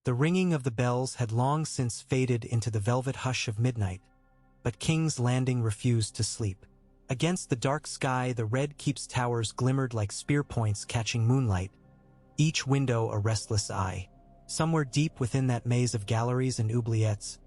The ringing of the bells had long since faded into the velvet hush of midnight, but King's Landing refused to sleep. Against the dark sky, the Red Keep's towers glimmered like spear points catching moonlight, each window a restless eye. Somewhere deep within that maze of galleries and oubliettes,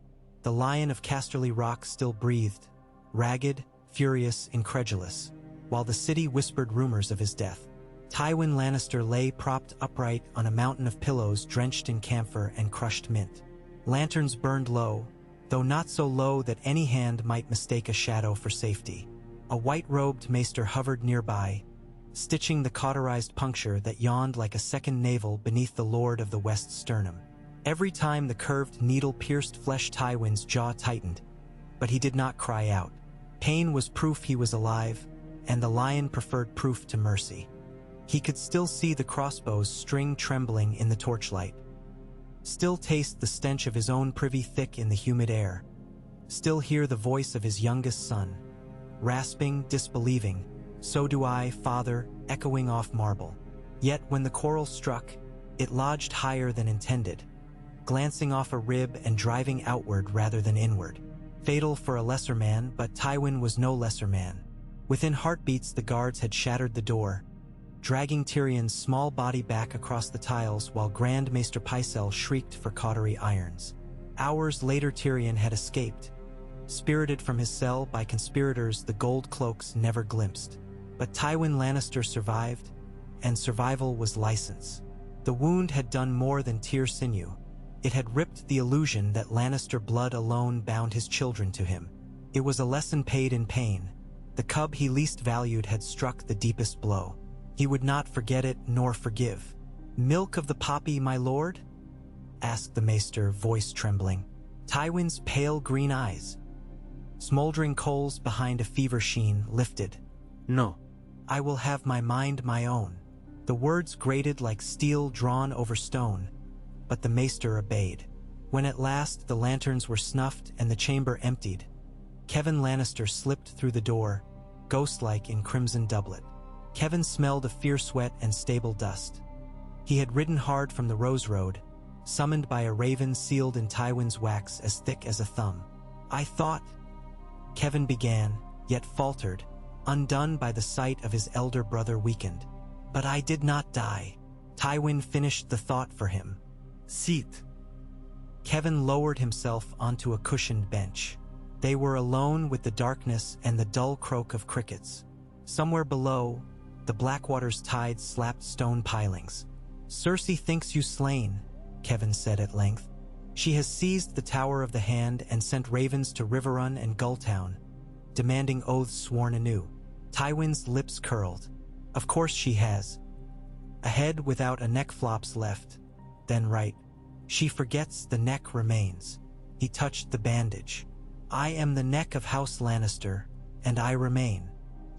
the Lion of Casterly Rock still breathed, ragged, furious, incredulous, while the city whispered rumors of his death. Tywin Lannister lay propped upright on a mountain of pillows drenched in camphor and crushed mint. Lanterns burned low, though not so low that any hand might mistake a shadow for safety. A white-robed maester hovered nearby, stitching the cauterized puncture that yawned like a second navel beneath the Lord of the West's sternum. Every time the curved needle pierced flesh, Tywin's jaw tightened, but he did not cry out. Pain was proof he was alive, and the lion preferred proof to mercy. He could still see the crossbow's string trembling in the torchlight, still taste the stench of his own privy thick in the humid air, still hear the voice of his youngest son, rasping, disbelieving, "So do I, father," echoing off marble. Yet when the quarrel struck, it lodged higher than intended, glancing off a rib and driving outward rather than inward. Fatal for a lesser man, but Tywin was no lesser man. Within heartbeats, the guards had shattered the door, dragging Tyrion's small body back across the tiles while Grand Maester Pycelle shrieked for cautery irons. Hours later, Tyrion had escaped, spirited from his cell by conspirators the gold cloaks never glimpsed. But Tywin Lannister survived, and survival was license. The wound had done more than tear sinew. It had ripped the illusion that Lannister blood alone bound his children to him. It was a lesson paid in pain. The cub he least valued had struck the deepest blow. He would not forget it nor forgive. "Milk of the poppy, my lord?" asked the maester, voice trembling. Tywin's pale green eyes, smoldering coals behind a fever sheen, lifted. "No. I will have my mind my own." The words grated like steel drawn over stone, but the maester obeyed. When at last the lanterns were snuffed and the chamber emptied, Kevan Lannister slipped through the door, ghost-like in crimson doublet. Kevan smelled of fierce sweat and stable dust. He had ridden hard from the Rose Road, summoned by a raven sealed in Tywin's wax as thick as a thumb. "I thought," Kevan began, yet faltered, undone by the sight of his elder brother weakened. "But I did not die." Tywin finished the thought for him. "Sit." Kevan lowered himself onto a cushioned bench. They were alone with the darkness and the dull croak of crickets. Somewhere below, the Blackwater's tide slapped stone pilings. "Cersei thinks you slain," Kevan said at length. "She has seized the Tower of the Hand and sent ravens to Riverrun and Gulltown, demanding oaths sworn anew." Tywin's lips curled. "Of course she has. A head without a neck flops left, then right. She forgets the neck remains." He touched the bandage. "I am the neck of House Lannister, and I remain.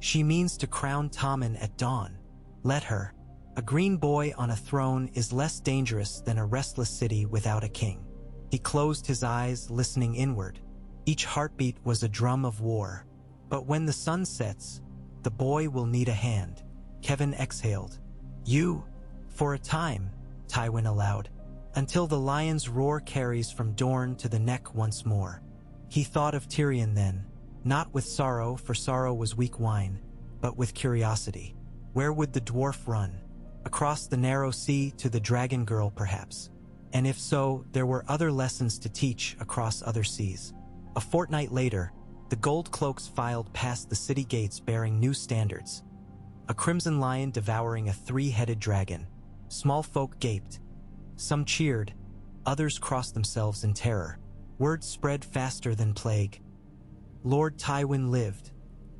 She means to crown Tommen at dawn. Let her. A green boy on a throne is less dangerous than a restless city without a king." He closed his eyes, listening inward. Each heartbeat was a drum of war. "But when the sun sets, the boy will need a hand." Kevan exhaled. "You, for a time," Tywin allowed, "until the lion's roar carries from Dorne to the neck once more." He thought of Tyrion then, not with sorrow, for sorrow was weak wine, but with curiosity. Where would the dwarf run? Across the narrow sea to the dragon girl, perhaps? And if so, there were other lessons to teach across other seas. A fortnight later, the gold cloaks filed past the city gates bearing new standards. A crimson lion devouring a three-headed dragon. Small folk gaped. Some cheered, others crossed themselves in terror. Word spread faster than plague. Lord Tywin lived,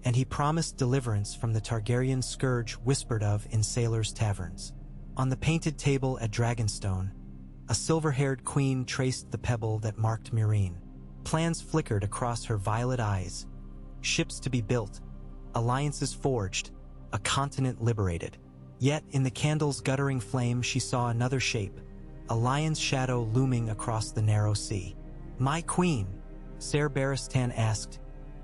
and he promised deliverance from the Targaryen scourge whispered of in sailors' taverns. On the painted table at Dragonstone, a silver-haired queen traced the pebble that marked Meereen. Plans flickered across her violet eyes. Ships to be built, alliances forged, a continent liberated. Yet in the candle's guttering flame she saw another shape, a lion's shadow looming across the narrow sea. "My queen?" Ser Barristan asked,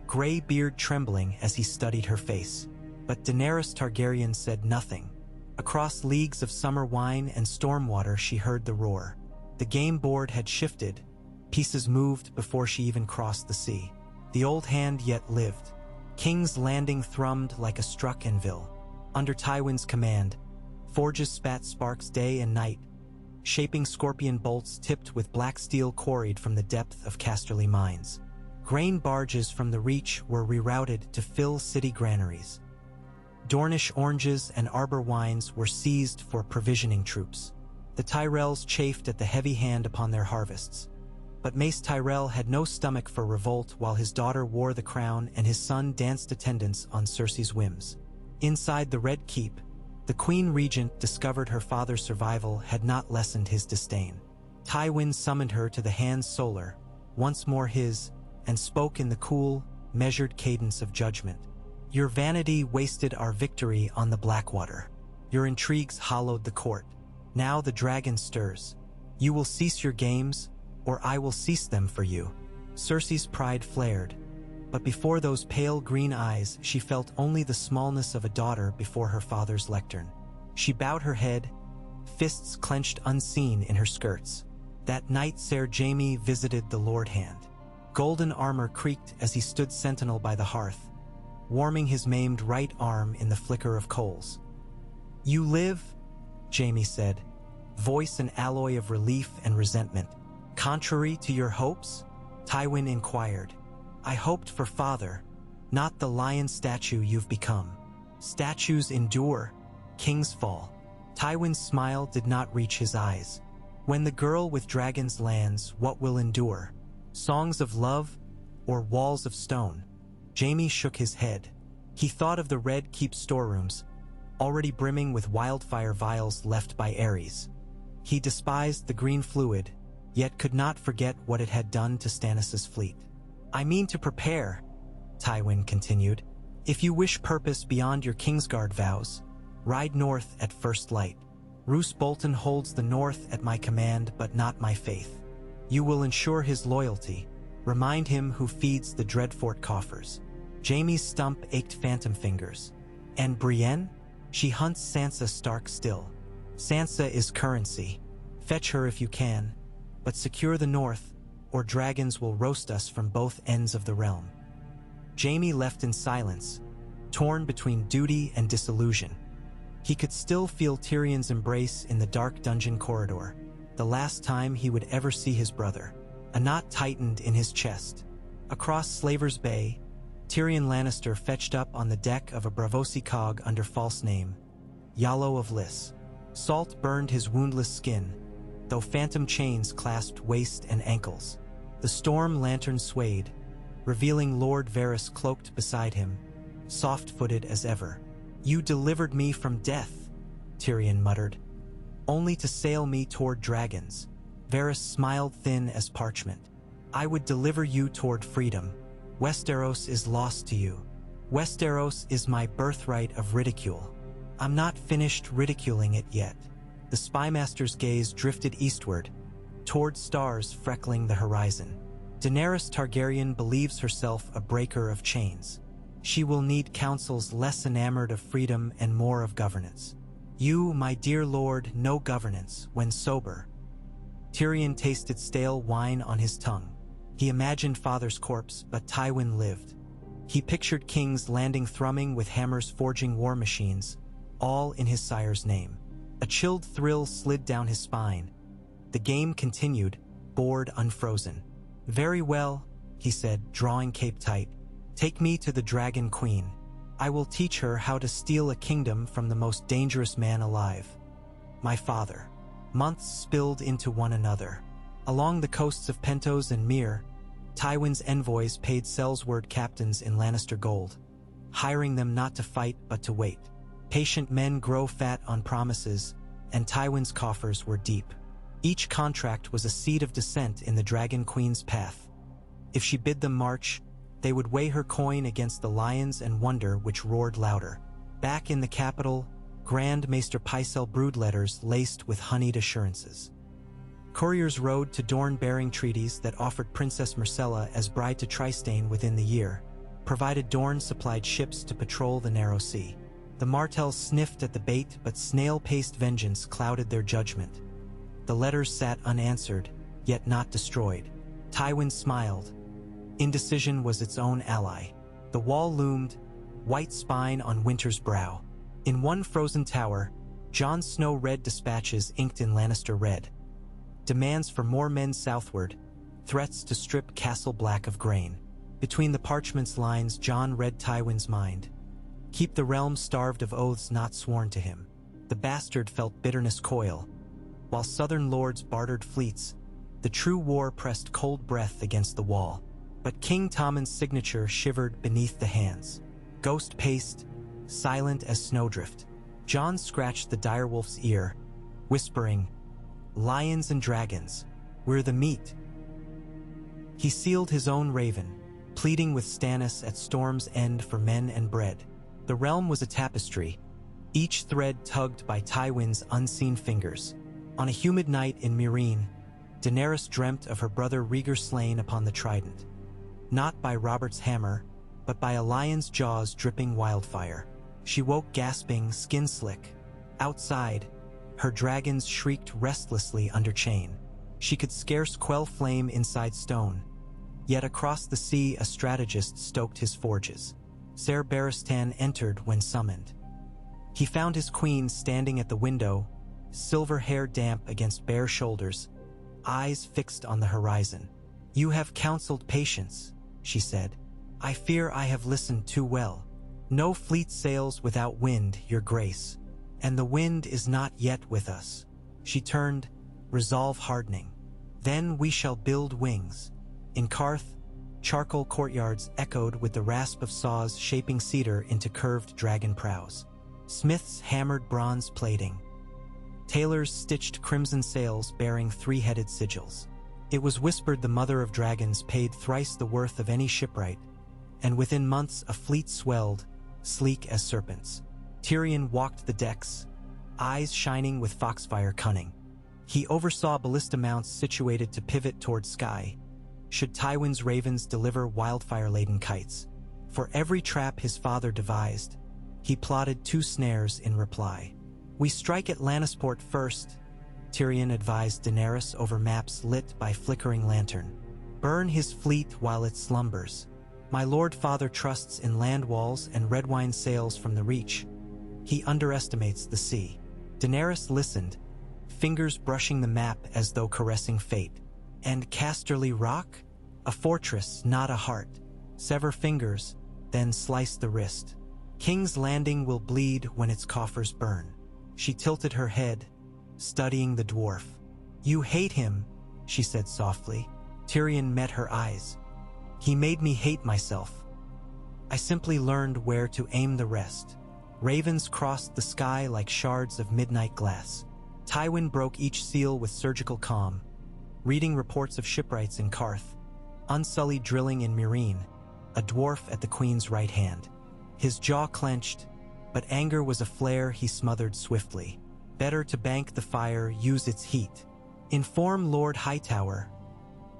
gray beard trembling as he studied her face. But Daenerys Targaryen said nothing. Across leagues of summer wine and storm water she heard the roar. The game board had shifted. Pieces moved before she even crossed the sea. The old hand yet lived. King's Landing thrummed like a struck anvil. Under Tywin's command, forges spat sparks day and night, shaping scorpion bolts tipped with black steel quarried from the depth of Casterly mines. Grain barges from the Reach were rerouted to fill city granaries. Dornish oranges and arbor wines were seized for provisioning troops. The Tyrells chafed at the heavy hand upon their harvests. But Mace Tyrell had no stomach for revolt while his daughter wore the crown and his son danced attendance on Cersei's whims. Inside the Red Keep, the Queen Regent discovered her father's survival had not lessened his disdain. Tywin summoned her to the Hands Solar, once more his, and spoke in the cool, measured cadence of judgment. Your vanity wasted our victory on the Blackwater. Your intrigues hollowed the court. Now the dragon stirs. You will cease your games, or I will cease them for you. Cersei's pride flared, but before those pale green eyes she felt only the smallness of a daughter before her father's lectern. She bowed her head, fists clenched unseen in her skirts. That night Ser Jaime visited the Lord Hand. Golden armor creaked as he stood sentinel by the hearth, warming his maimed right arm in the flicker of coals. You live, Jaime said, voice an alloy of relief and resentment. Contrary to your hopes? Tywin inquired. I hoped for father, not the lion statue you've become. Statues endure, kings fall. Tywin's smile did not reach his eyes. When the girl with dragons lands, what will endure? Songs of love or walls of stone? Jaime shook his head. He thought of the Red Keep storerooms, already brimming with wildfire vials left by Ares. He despised the green fluid, yet could not forget what it had done to Stannis' fleet. I mean to prepare, Tywin continued. If you wish purpose beyond your Kingsguard vows, ride north at first light. Roose Bolton holds the north at my command but not my faith. You will ensure his loyalty. Remind him who feeds the Dreadfort coffers. Jaime's stump ached phantom fingers. And Brienne? She hunts Sansa Stark still. Sansa is currency. Fetch her if you can, but secure the north, or dragons will roast us from both ends of the realm. Jaime left in silence, torn between duty and disillusion. He could still feel Tyrion's embrace in the dark dungeon corridor, the last time he would ever see his brother. A knot tightened in his chest. Across Slaver's Bay, Tyrion Lannister fetched up on the deck of a Braavosi cog under false name, Yallo of Lys. Salt burned his woundless skin, though phantom chains clasped waist and ankles. The storm lantern swayed, revealing Lord Varys cloaked beside him, soft-footed as ever. You delivered me from death, Tyrion muttered, only to sail me toward dragons. Varys smiled thin as parchment. I would deliver you toward freedom. Westeros is lost to you. Westeros is my birthright of ridicule. I'm not finished ridiculing it yet. The spymaster's gaze drifted eastward, toward stars freckling the horizon. Daenerys Targaryen believes herself a breaker of chains. She will need councils less enamored of freedom and more of governance. You, my dear lord, know governance when sober. Tyrion tasted stale wine on his tongue. He imagined father's corpse, but Tywin lived. He pictured King's Landing thrumming with hammers forging war machines, all in his sire's name. A chilled thrill slid down his spine. The game continued, bored unfrozen. Very well, he said, drawing cape tight. Take me to the Dragon Queen. I will teach her how to steal a kingdom from the most dangerous man alive. My father. Months spilled into one another. Along the coasts of Pentos and Myr, Tywin's envoys paid Sellsword captains in Lannister gold, hiring them not to fight but to wait. Patient men grow fat on promises, and Tywin's coffers were deep. Each contract was a seed of dissent in the Dragon Queen's path. If she bid them march, they would weigh her coin against the lions and wonder which roared louder. Back in the capital, Grand Maester Pycelle brewed letters laced with honeyed assurances. Couriers rode to Dorne bearing treaties that offered Princess Myrcella as bride to Trystane within the year, provided Dorne supplied ships to patrol the narrow sea. The Martells sniffed at the bait, but snail-paced vengeance clouded their judgment. The letters sat unanswered, yet not destroyed. Tywin smiled. Indecision was its own ally. The wall loomed, white spine on winter's brow. In one frozen tower, Jon Snow read dispatches inked in Lannister red. Demands for more men southward, threats to strip Castle Black of grain. Between the parchment's lines, Jon read Tywin's mind. Keep the realm starved of oaths not sworn to him. The bastard felt bitterness coil. While southern lords bartered fleets, the true war pressed cold breath against the wall. But King Tommen's signature shivered beneath the hands. Ghost paced, silent as snowdrift. Jon scratched the direwolf's ear, whispering, "Lions and dragons, we're the meat." He sealed his own raven, pleading with Stannis at Storm's End for men and bread. The realm was a tapestry, each thread tugged by Tywin's unseen fingers. On a humid night in Meereen, Daenerys dreamt of her brother Rhaegar slain upon the trident. Not by Robert's hammer, but by a lion's jaws dripping wildfire. She woke gasping, skin slick. Outside, her dragons shrieked restlessly under chain. She could scarce quell flame inside stone. Yet across the sea a strategist stoked his forges. Ser Barristan entered when summoned. He found his queen standing at the window, silver hair damp against bare shoulders, eyes fixed on the horizon. "You have counseled patience," she said. "I fear I have listened too well. No fleet sails without wind, your grace, and the wind is not yet with us." She turned, resolve hardening. "Then we shall build wings." In Karth, charcoal courtyards echoed with the rasp of saws shaping cedar into curved dragon prows. Smiths hammered bronze plating. Tailors stitched crimson sails bearing three-headed sigils. It was whispered the mother of dragons paid thrice the worth of any shipwright, and within months a fleet swelled, sleek as serpents. Tyrion walked the decks, eyes shining with foxfire cunning. He oversaw ballista mounts situated to pivot toward sky, should Tywin's ravens deliver wildfire-laden kites. For every trap his father devised, he plotted 2 snares in reply. "We strike at Lannisport first," Tyrion advised Daenerys over maps lit by flickering lantern. "Burn his fleet while it slumbers. My lord father trusts in land walls and red wine sails from the Reach. He underestimates the sea." Daenerys listened, fingers brushing the map as though caressing fate. "And Casterly Rock? A fortress, not a heart. Sever fingers, then slice the wrist. King's Landing will bleed when its coffers burn." She tilted her head, studying the dwarf. "You hate him," she said softly. Tyrion met her eyes. "He made me hate myself. I simply learned where to aim the rest." Ravens crossed the sky like shards of midnight glass. Tywin broke each seal with surgical calm, reading reports of shipwrights in Karth, unsullied drilling in Meereen, a dwarf at the queen's right hand. His jaw clenched, but anger was a flare he smothered swiftly. "Better to bank the fire, use its heat. Inform Lord Hightower,"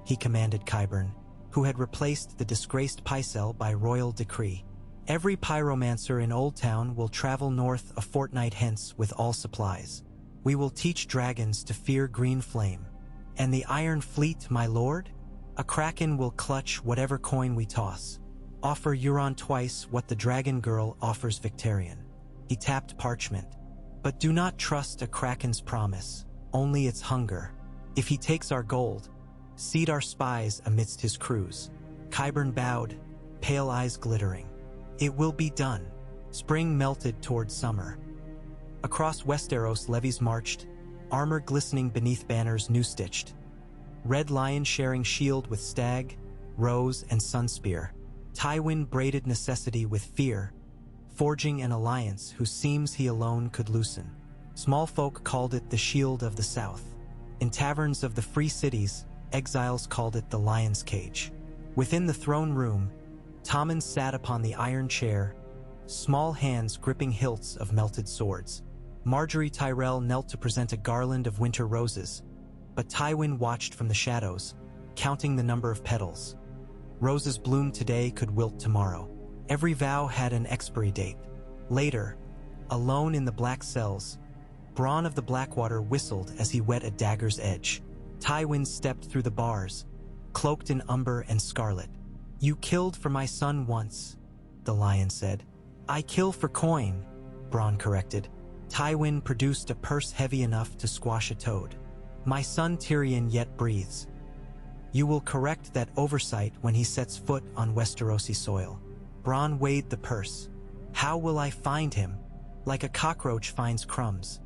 he commanded Qyburn, who had replaced the disgraced Pycelle by royal decree. "Every pyromancer in Old Town will travel north a fortnight hence with all supplies. We will teach dragons to fear green flame. And the Iron Fleet, my lord? A kraken will clutch whatever coin we toss. Offer Euron twice what the dragon girl offers Victarion." He tapped parchment. "But do not trust a kraken's promise, only its hunger. If he takes our gold, seed our spies amidst his crews." Qyburn bowed, pale eyes glittering. "It will be done." Spring melted toward summer. Across Westeros levies marched, armor glistening beneath banners new-stitched. Red Lion sharing shield with Stag, Rose, and Sunspear. Tywin braided necessity with fear, forging an alliance whose seams he alone could loosen. Small folk called it the Shield of the South. In taverns of the free cities, exiles called it the Lion's Cage. Within the throne room, Tommen sat upon the iron chair, small hands gripping hilts of melted swords. Marjorie Tyrell knelt to present a garland of winter roses, but Tywin watched from the shadows, counting the number of petals. Roses bloomed today could wilt tomorrow. Every vow had an expiry date. Later, alone in the black cells, Bronn of the Blackwater whistled as he wet a dagger's edge. Tywin stepped through the bars, cloaked in umber and scarlet. "You killed for my son once," the lion said. "I kill for coin," Bronn corrected. Tywin produced a purse heavy enough to squash a toad. "My son Tyrion yet breathes. You will correct that oversight when he sets foot on Westerosi soil." Bronn weighed the purse. "How will I find him? Like a cockroach finds crumbs.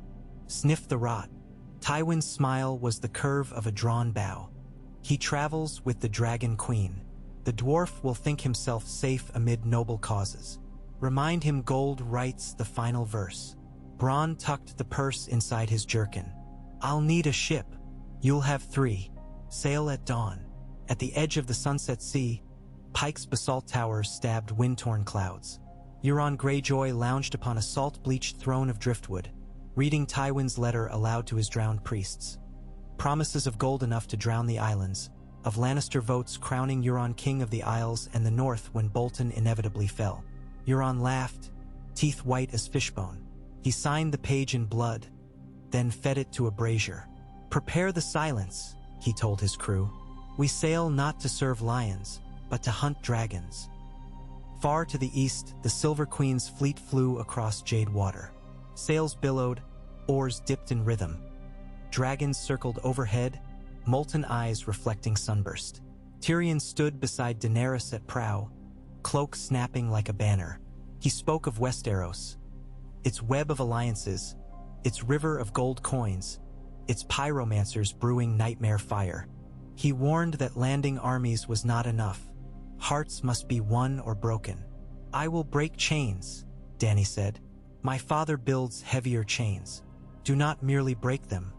Sniff the rot." Tywin's smile was the curve of a drawn bow. "He travels with the Dragon Queen. The dwarf will think himself safe amid noble causes. Remind him gold writes the final verse." Bronn tucked the purse inside his jerkin. "I'll need a ship. You'll have 3. Sail at dawn." At the edge of the sunset sea, Pike's basalt towers stabbed wind-torn clouds. Euron Greyjoy lounged upon a salt-bleached throne of driftwood, reading Tywin's letter aloud to his drowned priests. Promises of gold enough to drown the islands, of Lannister votes crowning Euron king of the Isles and the North when Bolton inevitably fell. Euron laughed, teeth white as fishbone. He signed the page in blood, then fed it to a brazier. "Prepare the silence," he told his crew. "We sail not to serve lions, but to hunt dragons." Far to the east, the Silver Queen's fleet flew across jade water. Sails billowed, oars dipped in rhythm. Dragons circled overhead, molten eyes reflecting sunburst. Tyrion stood beside Daenerys at prow, cloak snapping like a banner. He spoke of Westeros, its web of alliances, its river of gold coins, its pyromancers brewing nightmare fire. He warned that landing armies was not enough. Hearts must be won or broken. "I will break chains," Dany said. "My father builds heavier chains. Do not merely break them.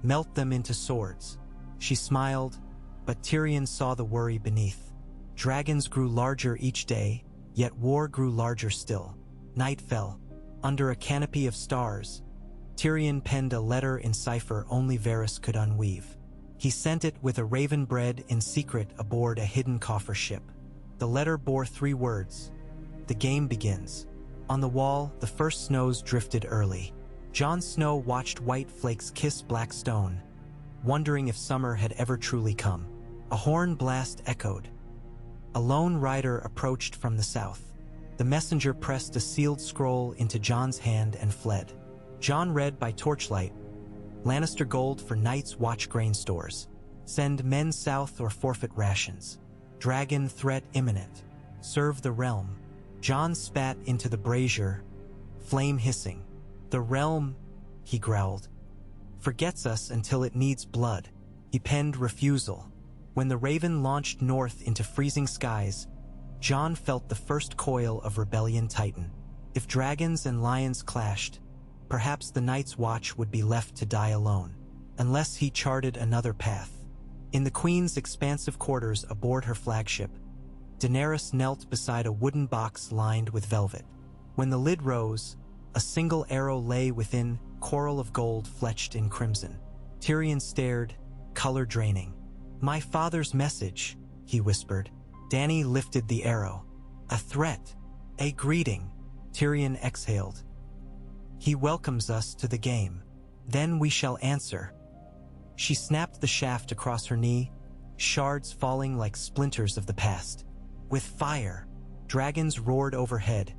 Melt them into swords." She smiled, but Tyrion saw the worry beneath. Dragons grew larger each day, yet war grew larger still. Night fell. Under a canopy of stars, Tyrion penned a letter in cipher only Varys could unweave. He sent it with a raven bred in secret aboard a hidden coffer ship. The letter bore 3 words: "The game begins." On the wall, the first snows drifted early. Jon Snow watched white flakes kiss black stone, wondering if summer had ever truly come. A horn blast echoed. A lone rider approached from the south. The messenger pressed a sealed scroll into Jon's hand and fled. Jon read by torchlight, "Lannister gold for Night's Watch grain stores. Send men south or forfeit rations. Dragon threat imminent. Serve the realm." Jon spat into the brazier, flame hissing. "The realm," he growled, "forgets us until it needs blood." He penned refusal. When the raven launched north into freezing skies, Jon felt the first coil of rebellion tighten. If dragons and lions clashed, perhaps the Night's Watch would be left to die alone, unless he charted another path. In the Queen's expansive quarters aboard her flagship, Daenerys knelt beside a wooden box lined with velvet. When the lid rose, a single arrow lay within, coral of gold fletched in crimson. Tyrion stared, color draining. "My father's message," he whispered. Dany lifted the arrow. "A threat, a greeting," Tyrion exhaled. "He welcomes us to the game. Then we shall answer." She snapped the shaft across her knee, shards falling like splinters of the past. With fire, dragons roared overhead,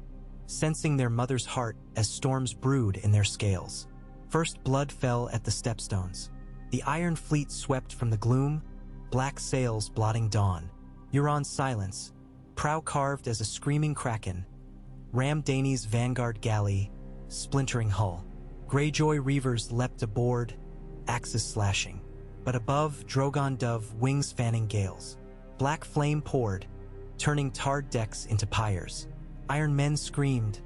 sensing their mother's heart as storms brewed in their scales. First blood fell at the stepstones. The Iron Fleet swept from the gloom, black sails blotting dawn. Euron's silence, prow carved as a screaming kraken, rammed Dany's vanguard galley, splintering hull. Greyjoy reavers leapt aboard, axes slashing. But above, Drogon dove wings fanning gales. Black flame poured, turning tarred decks into pyres. Iron men screamed,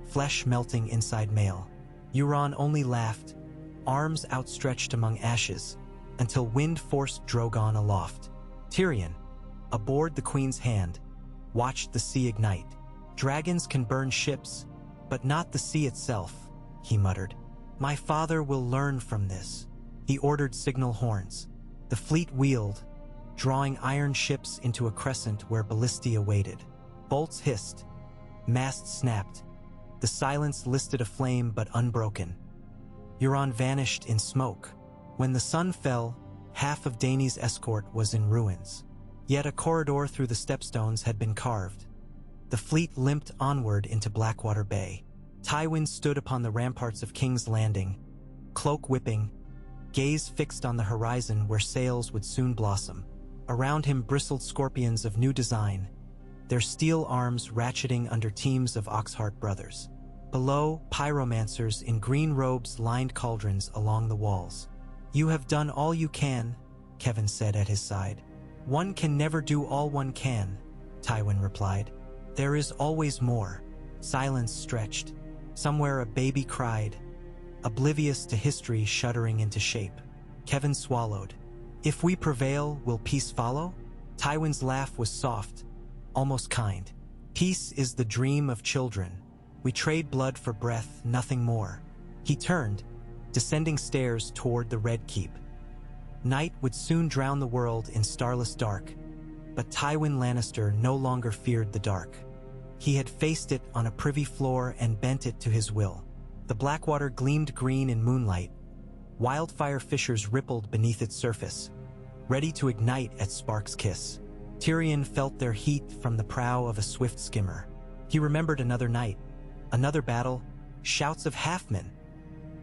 flesh melting inside mail. Euron only laughed, arms outstretched among ashes, until wind forced Drogon aloft. Tyrion, aboard the Queen's hand, watched the sea ignite. "Dragons can burn ships, but not the sea itself," he muttered. "My father will learn from this." He ordered signal horns. The fleet wheeled, drawing iron ships into a crescent where ballistia waited. Bolts hissed, masts snapped. The silence listed aflame but unbroken. Euron vanished in smoke. When the sun fell, half of Dany's escort was in ruins. Yet a corridor through the stepstones had been carved. The fleet limped onward into Blackwater Bay. Tywin stood upon the ramparts of King's Landing, cloak whipping, gaze fixed on the horizon where sails would soon blossom. Around him bristled scorpions of new design, their steel arms ratcheting under teams of Oxheart brothers. Below, pyromancers in green robes lined cauldrons along the walls. "You have done all you can," Kevin said at his side. "One can never do all one can," Tywin replied. "There is always more." Silence stretched. Somewhere a baby cried, oblivious to history shuddering into shape. Kevin swallowed. "If we prevail, will peace follow?" Tywin's laugh was soft, almost kind. "Peace is the dream of children. We trade blood for breath, nothing more." He turned, descending stairs toward the Red Keep. Night would soon drown the world in starless dark, but Tywin Lannister no longer feared the dark. He had faced it on a privy floor and bent it to his will. The Blackwater gleamed green in moonlight. Wildfire fissures rippled beneath its surface, ready to ignite at Spark's kiss. Tyrion felt their heat from the prow of a swift skimmer. He remembered another night, another battle, shouts of halfmen,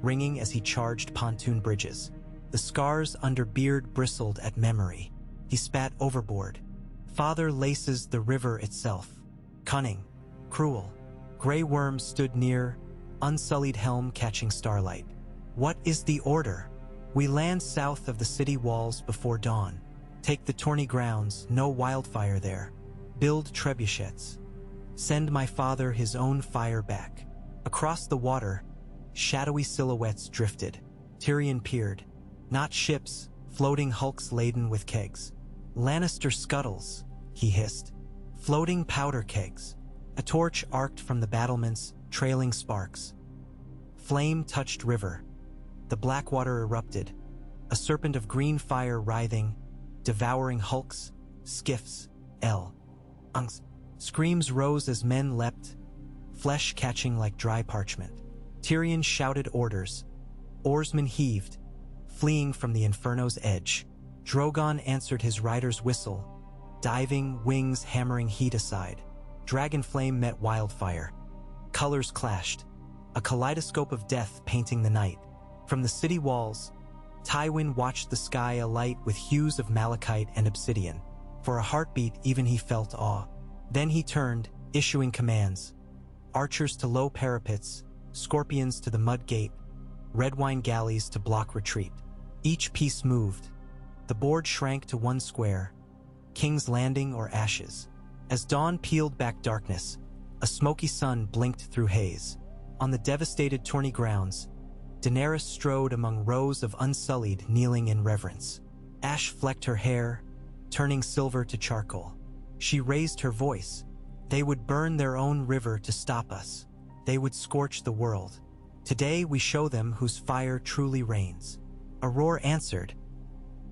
ringing as he charged pontoon bridges. The scars under beard bristled at memory. He spat overboard. Father laces the river itself. Cunning, cruel. Grey worms stood near, unsullied helm catching starlight. "What is the order?" "We land south of the city walls before dawn. Take the Tourney grounds, no wildfire there. Build trebuchets. Send my father his own fire back." Across the water, shadowy silhouettes drifted. Tyrion peered. Not ships, floating hulks laden with kegs. "Lannister scuttles," he hissed. "Floating powder kegs." A torch arced from the battlements, trailing sparks. Flame touched river. The Blackwater erupted, a serpent of green fire writhing, devouring hulks, skiffs, ungs. Screams rose as men leapt, flesh catching like dry parchment. Tyrion shouted orders. Oarsmen heaved, fleeing from the inferno's edge. Drogon answered his rider's whistle, diving, wings hammering heat aside. Dragonflame met wildfire. Colors clashed, a kaleidoscope of death painting the night. From the city walls, Tywin watched the sky alight with hues of malachite and obsidian. For a heartbeat, even he felt awe. Then he turned, issuing commands. Archers to low parapets, scorpions to the mud gate, red wine galleys to block retreat. Each piece moved. The board shrank to one square, King's Landing or ashes. As dawn peeled back darkness, a smoky sun blinked through haze. On the devastated Tourney grounds, Daenerys strode among rows of unsullied kneeling in reverence. Ash flecked her hair, turning silver to charcoal. She raised her voice. "They would burn their own river to stop us. They would scorch the world. Today we show them whose fire truly reigns." A roar answered.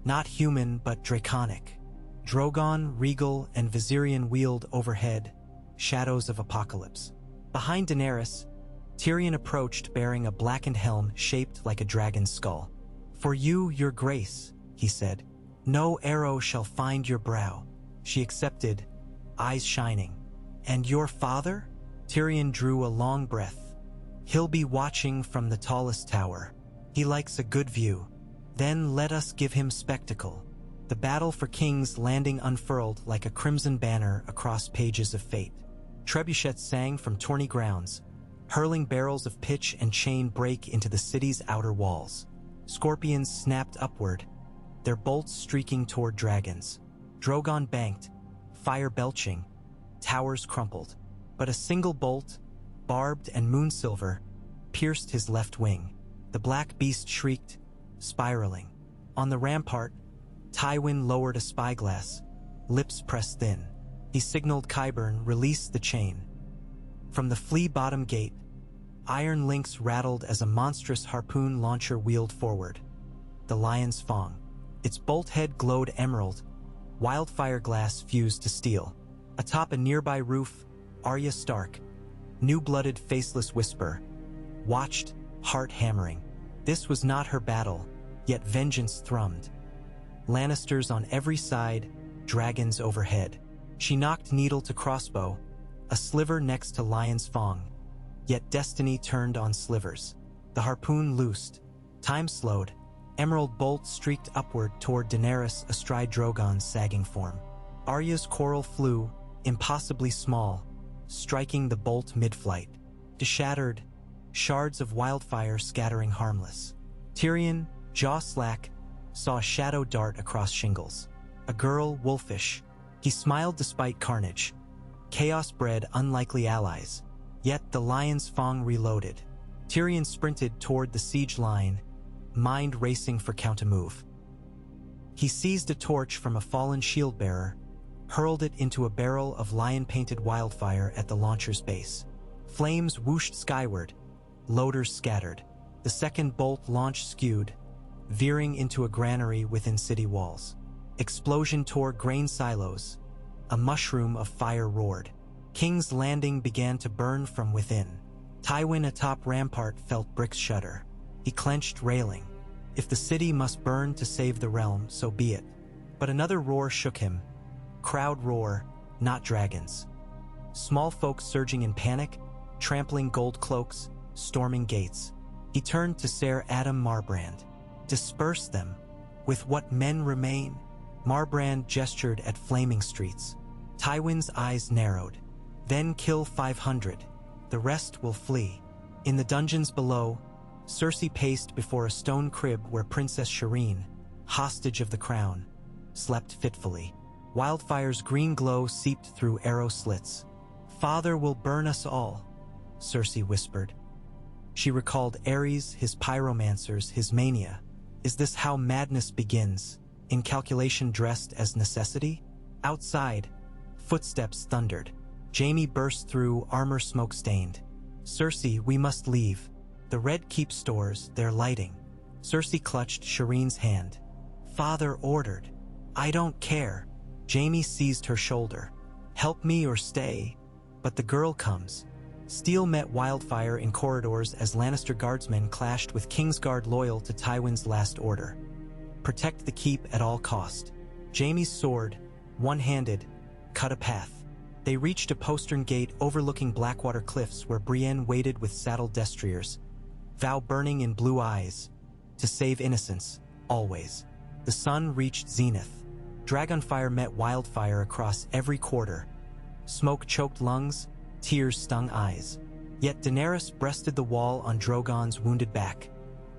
Not human, but draconic. Drogon, Regal, and Viserion wheeled overhead, shadows of apocalypse. Behind Daenerys, Tyrion approached bearing a blackened helm shaped like a dragon's skull. "For you, your grace," he said. "No arrow shall find your brow." She accepted, eyes shining. "And your father?" Tyrion drew a long breath. "He'll be watching from the tallest tower. He likes a good view. Then let us give him spectacle." The battle for King's Landing unfurled like a crimson banner across pages of fate. Trebuchets sang from Tourney grounds, hurling barrels of pitch and chain break into the city's outer walls. Scorpions snapped upward, their bolts streaking toward dragons. Drogon banked, fire belching, towers crumpled. But a single bolt, barbed and moonsilver, pierced his left wing. The black beast shrieked, spiraling. On the rampart, Tywin lowered a spyglass, lips pressed thin. He signaled Qyburn, "Release the chain." From the flea-bottom gate, iron links rattled as a monstrous harpoon launcher wheeled forward. The lion's fong. Its bolt head glowed emerald, wildfire glass fused to steel. Atop a nearby roof, Arya Stark, new-blooded faceless whisper, watched, heart hammering. This was not her battle, yet vengeance thrummed. Lannisters on every side, dragons overhead. She knocked needle to crossbow, a sliver next to lion's fang. Yet destiny turned on slivers. The harpoon loosed. Time slowed. Emerald bolt streaked upward toward Daenerys astride Drogon's sagging form. Arya's coral flew, impossibly small, striking the bolt mid-flight. Shattered, shards of wildfire scattering harmless. Tyrion, jaw slack, saw a shadow dart across shingles. A girl, wolfish. He smiled despite carnage. Chaos bred unlikely allies. Yet the lion's fang reloaded. Tyrion sprinted toward the siege line, mind racing for counter-move. He seized a torch from a fallen shield-bearer, hurled it into a barrel of lion-painted wildfire at the launcher's base. Flames whooshed skyward, loaders scattered. The second bolt launch skewed, veering into a granary within city walls. Explosion tore grain silos. A mushroom of fire roared. King's Landing began to burn from within. Tywin atop rampart felt bricks shudder. He clenched, railing. If the city must burn to save the realm, so be it. But another roar shook him. Crowd roar, not dragons. Small folk surging in panic, trampling gold cloaks, storming gates. He turned to Ser Adam Marbrand. Disperse them. With what men remain? Marbrand gestured at flaming streets. Tywin's eyes narrowed. Then kill 500. The rest will flee. In the dungeons below, Cersei paced before a stone crib where Princess Shireen, hostage of the crown, slept fitfully. Wildfire's green glow seeped through arrow slits. Father will burn us all, Cersei whispered. She recalled Ares, his pyromancers, his mania. Is this how madness begins? In calculation dressed as necessity? Outside, footsteps thundered. Jaime burst through, armor smoke-stained. Cersei, we must leave. The Red Keep stores, they're lighting. Cersei clutched Shireen's hand. Father ordered. I don't care. Jaime seized her shoulder. Help me or stay. But the girl comes. Steel met wildfire in corridors as Lannister guardsmen clashed with Kingsguard loyal to Tywin's last order. Protect the keep at all cost. Jaime's sword, one-handed, cut a path. They reached a postern gate overlooking Blackwater Cliffs where Brienne waited with saddled destriers, vow burning in blue eyes, to save innocence, always. The sun reached zenith. Dragonfire met wildfire across every quarter. Smoke choked lungs, tears stung eyes. Yet Daenerys breasted the wall on Drogon's wounded back,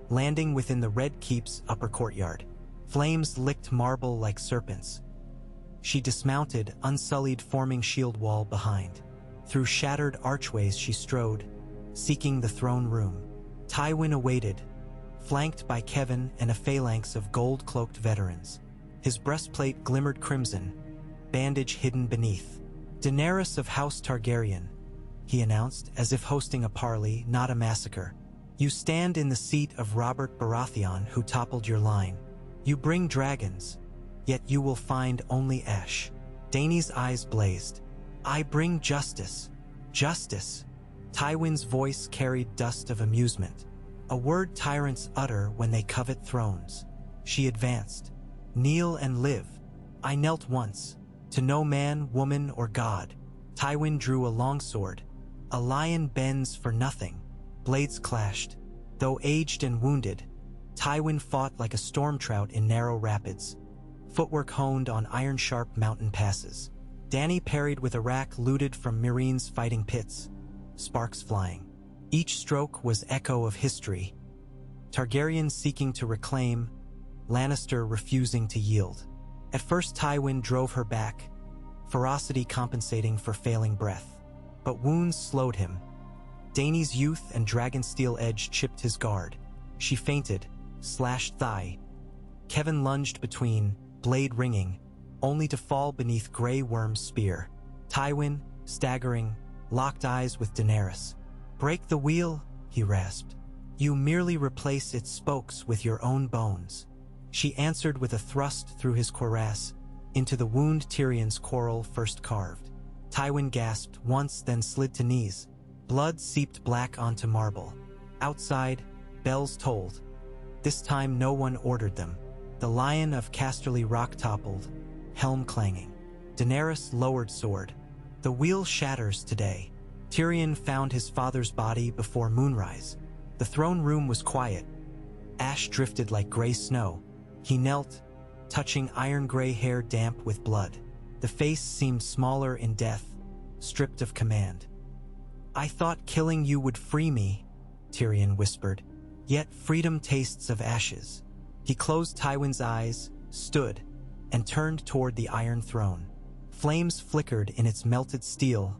landing within the Red Keep's upper courtyard. Flames licked marble like serpents. She dismounted, unsullied, forming shield wall behind. Through shattered archways she strode, seeking the throne room. Tywin awaited, flanked by Kevan and a phalanx of gold-cloaked veterans. His breastplate glimmered crimson, bandage hidden beneath. Daenerys of House Targaryen, he announced, as if hosting a parley, not a massacre. You stand in the seat of Robert Baratheon, who toppled your line. You bring dragons, yet you will find only ash. Dany's eyes blazed. I bring justice. Justice. Tywin's voice carried dust of amusement. A word tyrants utter when they covet thrones. She advanced. Kneel and live. I knelt once, to no man, woman, or god. Tywin drew a longsword. A lion bends for nothing. Blades clashed. Though aged and wounded, Tywin fought like a storm trout in narrow rapids. Footwork honed on iron-sharp mountain passes. Dany parried with a rack looted from Meereen's fighting pits, sparks flying. Each stroke was echo of history. Targaryen seeking to reclaim, Lannister refusing to yield. At first Tywin drove her back, ferocity compensating for failing breath. But wounds slowed him. Dany's youth and dragon steel edge chipped his guard. She feinted, slashed thigh. Kevan lunged between, blade ringing, only to fall beneath Grey Worm's spear. Tywin, staggering, locked eyes with Daenerys. Break the wheel, he rasped. You merely replace its spokes with your own bones. She answered with a thrust through his cuirass, into the wound Tyrion's quarrel first carved. Tywin gasped once, then slid to knees. Blood seeped black onto marble. Outside, bells tolled. This time no one ordered them. The Lion of Casterly Rock toppled, helm clanging. Daenerys lowered sword. The wheel shatters today. Tyrion found his father's body before moonrise. The throne room was quiet. Ash drifted like gray snow. He knelt, touching iron-gray hair damp with blood. The face seemed smaller in death, stripped of command. "I thought killing you would free me," Tyrion whispered. "Yet freedom tastes of ashes." He closed Tywin's eyes, stood, and turned toward the Iron Throne. Flames flickered in its melted steel,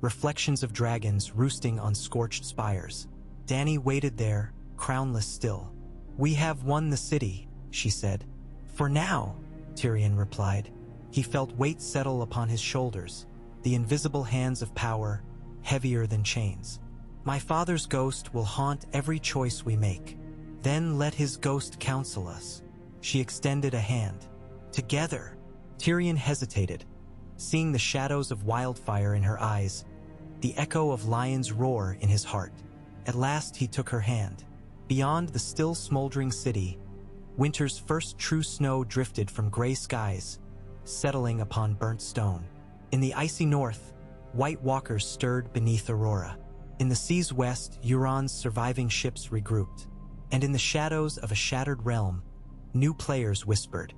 reflections of dragons roosting on scorched spires. Dany waited there, crownless still. "We have won the city," she said. "For now," Tyrion replied. He felt weight settle upon his shoulders, the invisible hands of power, heavier than chains. "My father's ghost will haunt every choice we make. Then let his ghost counsel us." She extended a hand. "Together." Tyrion hesitated, seeing the shadows of wildfire in her eyes, the echo of lion's roar in his heart. At last he took her hand. Beyond the still smoldering city, winter's first true snow drifted from gray skies, settling upon burnt stone. In the icy north, white walkers stirred beneath Aurora. In the sea's west, Euron's surviving ships regrouped. And in the shadows of a shattered realm, new players whispered.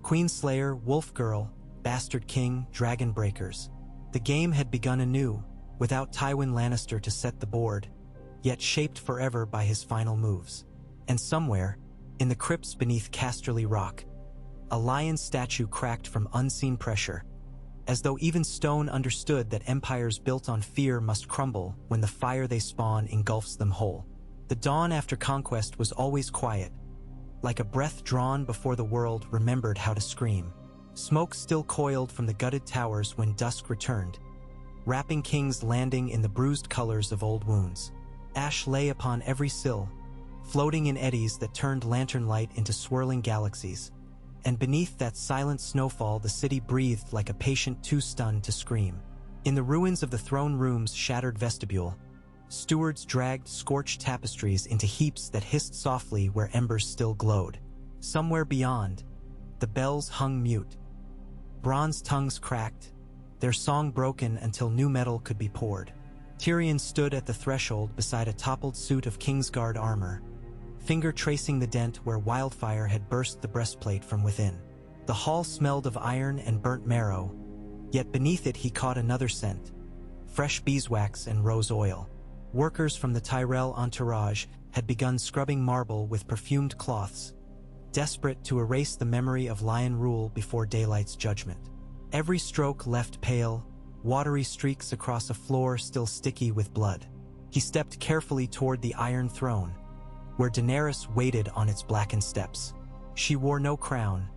Queenslayer, Wolfgirl, Bastard King, Dragon Breakers. The game had begun anew, without Tywin Lannister to set the board, yet shaped forever by his final moves. And somewhere, in the crypts beneath Casterly Rock, a lion statue cracked from unseen pressure, as though even stone understood that empires built on fear must crumble when the fire they spawn engulfs them whole. The dawn after conquest was always quiet, like a breath drawn before the world remembered how to scream. Smoke still coiled from the gutted towers when dusk returned, wrapping King's Landing in the bruised colors of old wounds. Ash lay upon every sill, floating in eddies that turned lantern light into swirling galaxies. And beneath that silent snowfall the city breathed like a patient too stunned to scream. In the ruins of the throne room's shattered vestibule, stewards dragged scorched tapestries into heaps that hissed softly where embers still glowed. Somewhere beyond, the bells hung mute. Bronze tongues cracked, their song broken until new metal could be poured. Tyrion stood at the threshold beside a toppled suit of Kingsguard armor, finger tracing the dent where wildfire had burst the breastplate from within. The hall smelled of iron and burnt marrow, yet beneath it he caught another scent, fresh beeswax and rose oil. Workers from the Tyrell entourage had begun scrubbing marble with perfumed cloths, desperate to erase the memory of lion rule before daylight's judgment. Every stroke left pale, watery streaks across a floor still sticky with blood. He stepped carefully toward the Iron Throne, where Daenerys waited on its blackened steps. She wore no crown,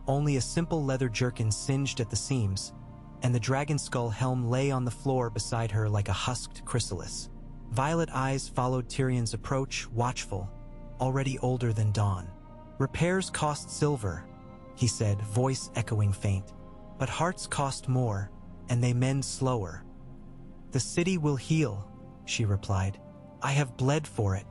only a simple leather jerkin singed at the seams, and the dragon skull helm lay on the floor beside her like a husked chrysalis. Violet eyes followed Tyrion's approach, watchful, already older than dawn. "Repairs cost silver," he said, voice echoing faint. "But hearts cost more, and they mend slower." "The city will heal," she replied. "I have bled for it.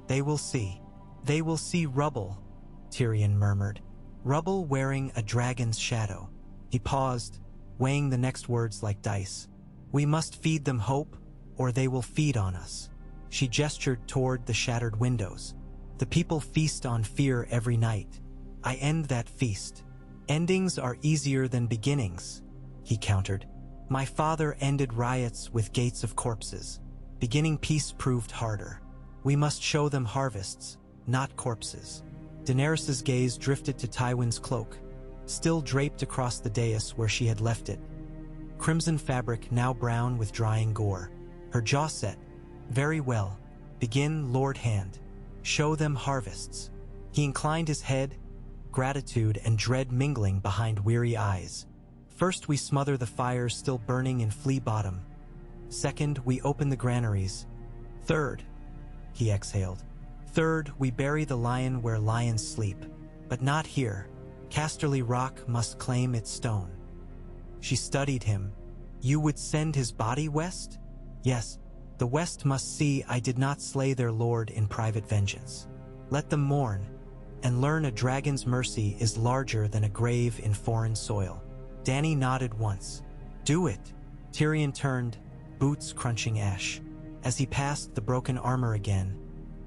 They will see. They will see rubble," Tyrion murmured. "Rubble wearing a dragon's shadow." He paused, weighing the next words like dice. "We must feed them hope, or they will feed on us." She gestured toward the shattered windows. "The people feast on fear every night. I end that feast." "Endings are easier than beginnings," he countered. "My father ended riots with gates of corpses. Beginning peace proved harder. We must show them harvests, not corpses." Daenerys's gaze drifted to Tywin's cloak, still draped across the dais where she had left it. Crimson fabric now brown with drying gore. Her jaw set. "Very well. Begin, Lord Hand. Show them harvests." He inclined his head, gratitude and dread mingling behind weary eyes. "First we smother the fires still burning in Flea Bottom. Second, we open the granaries. Third," he exhaled. "Third, we bury the lion where lions sleep. But not here. Casterly Rock must claim its stone." She studied him. "You would send his body west?" "Yes. The West must see I did not slay their lord in private vengeance." Let them mourn, and learn a dragon's mercy is larger than a grave in foreign soil. Dany nodded once. Do it. Tyrion turned, boots crunching ash. As he passed the broken armor again,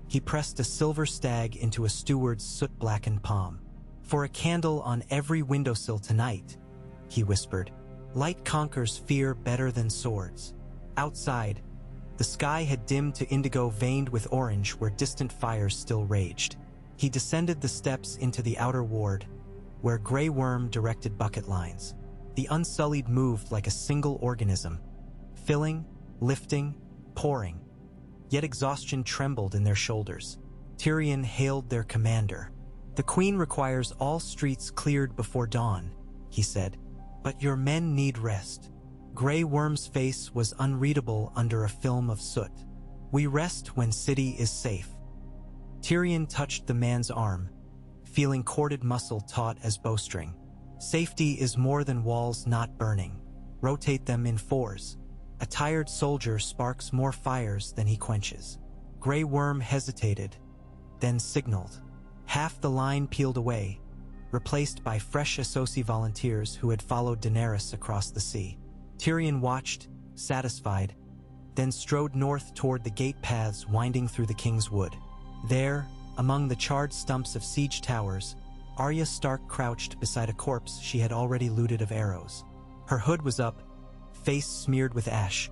he pressed a silver stag into a steward's soot-blackened palm. For a candle on every windowsill tonight, he whispered. Light conquers fear better than swords. Outside, the sky had dimmed to indigo veined with orange where distant fires still raged. He descended the steps into the outer ward, where Grey Worm directed bucket lines. The Unsullied moved like a single organism, filling, lifting, pouring. Yet exhaustion trembled in their shoulders. Tyrion hailed their commander. The Queen requires all streets cleared before dawn, he said. But your men need rest. Grey Worm's face was unreadable under a film of soot. We rest when city is safe. Tyrion touched the man's arm, feeling corded muscle taut as bowstring. Safety is more than walls not burning. Rotate them in fours. A tired soldier sparks more fires than he quenches. Grey Worm hesitated, then signaled. Half the line peeled away, replaced by fresh Associ volunteers who had followed Daenerys across the sea. Tyrion watched, satisfied, then strode north toward the gate paths winding through the King's Wood. There, among the charred stumps of siege towers, Arya Stark crouched beside a corpse she had already looted of arrows. Her hood was up, face smeared with ash,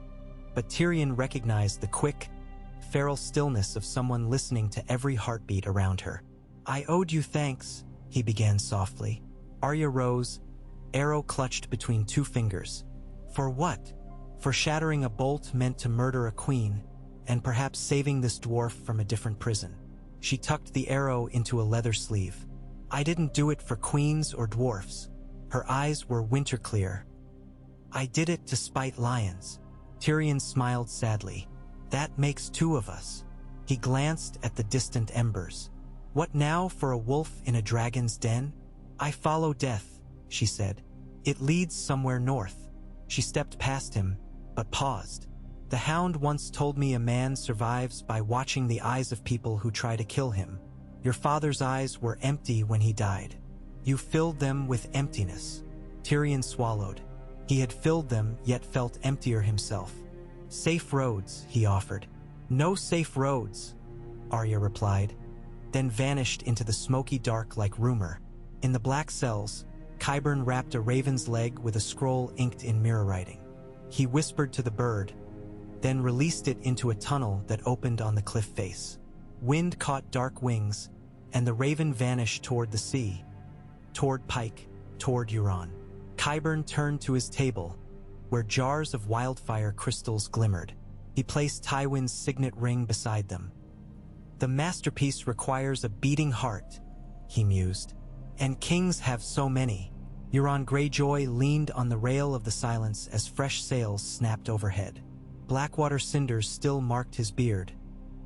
but Tyrion recognized the quick, feral stillness of someone listening to every heartbeat around her. I owed you thanks, he began softly. Arya rose, arrow clutched between two fingers. For what? For shattering a bolt meant to murder a queen, and perhaps saving this dwarf from a different prison. She tucked the arrow into a leather sleeve. I didn't do it for queens or dwarfs. Her eyes were winter clear. I did it to spite lions. Tyrion smiled sadly. That makes two of us. He glanced at the distant embers. What now for a wolf in a dragon's den? I follow death, she said. It leads somewhere north. She stepped past him, but paused. The Hound once told me a man survives by watching the eyes of people who try to kill him. Your father's eyes were empty when he died. You filled them with emptiness. Tyrion swallowed. He had filled them, yet felt emptier himself. Safe roads, he offered. No safe roads, Arya replied, then vanished into the smoky dark like rumor. In the black cells, Qyburn wrapped a raven's leg with a scroll inked in mirror writing. He whispered to the bird, then released it into a tunnel that opened on the cliff face. Wind caught dark wings, and the raven vanished toward the sea, toward Pike, toward Euron. Qyburn turned to his table, where jars of wildfire crystals glimmered. He placed Tywin's signet ring beside them. The masterpiece requires a beating heart, he mused, and kings have so many. Euron Greyjoy leaned on the rail of the silence as fresh sails snapped overhead. Blackwater cinders still marked his beard,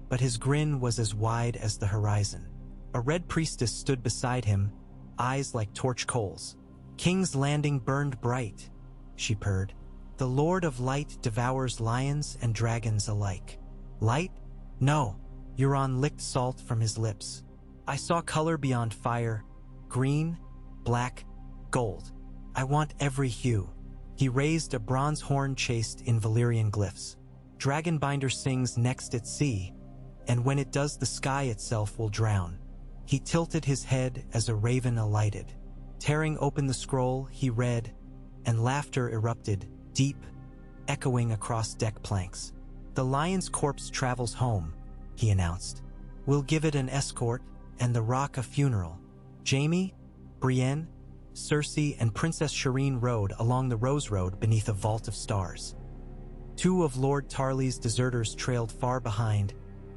but his grin was as wide as the horizon. A red priestess stood beside him, eyes like torch coals. King's Landing burned bright, she purred. The Lord of Light devours lions and dragons alike. Light? No. Euron licked salt from his lips. I saw color beyond fire, green, black, gold. I want every hue. He raised a bronze horn chased in Valyrian glyphs. Dragonbinder sings next at sea, and when it does the sky itself will drown. He tilted his head as a raven alighted. Tearing open the scroll, he read, and laughter erupted, deep, echoing across deck planks. The lion's corpse travels home, he announced. We'll give it an escort and the rock a funeral. Jaime, Brienne, Cersei, and Princess Shireen rode along the Rose Road beneath a vault of stars. Two of Lord Tarly's deserters trailed far behind,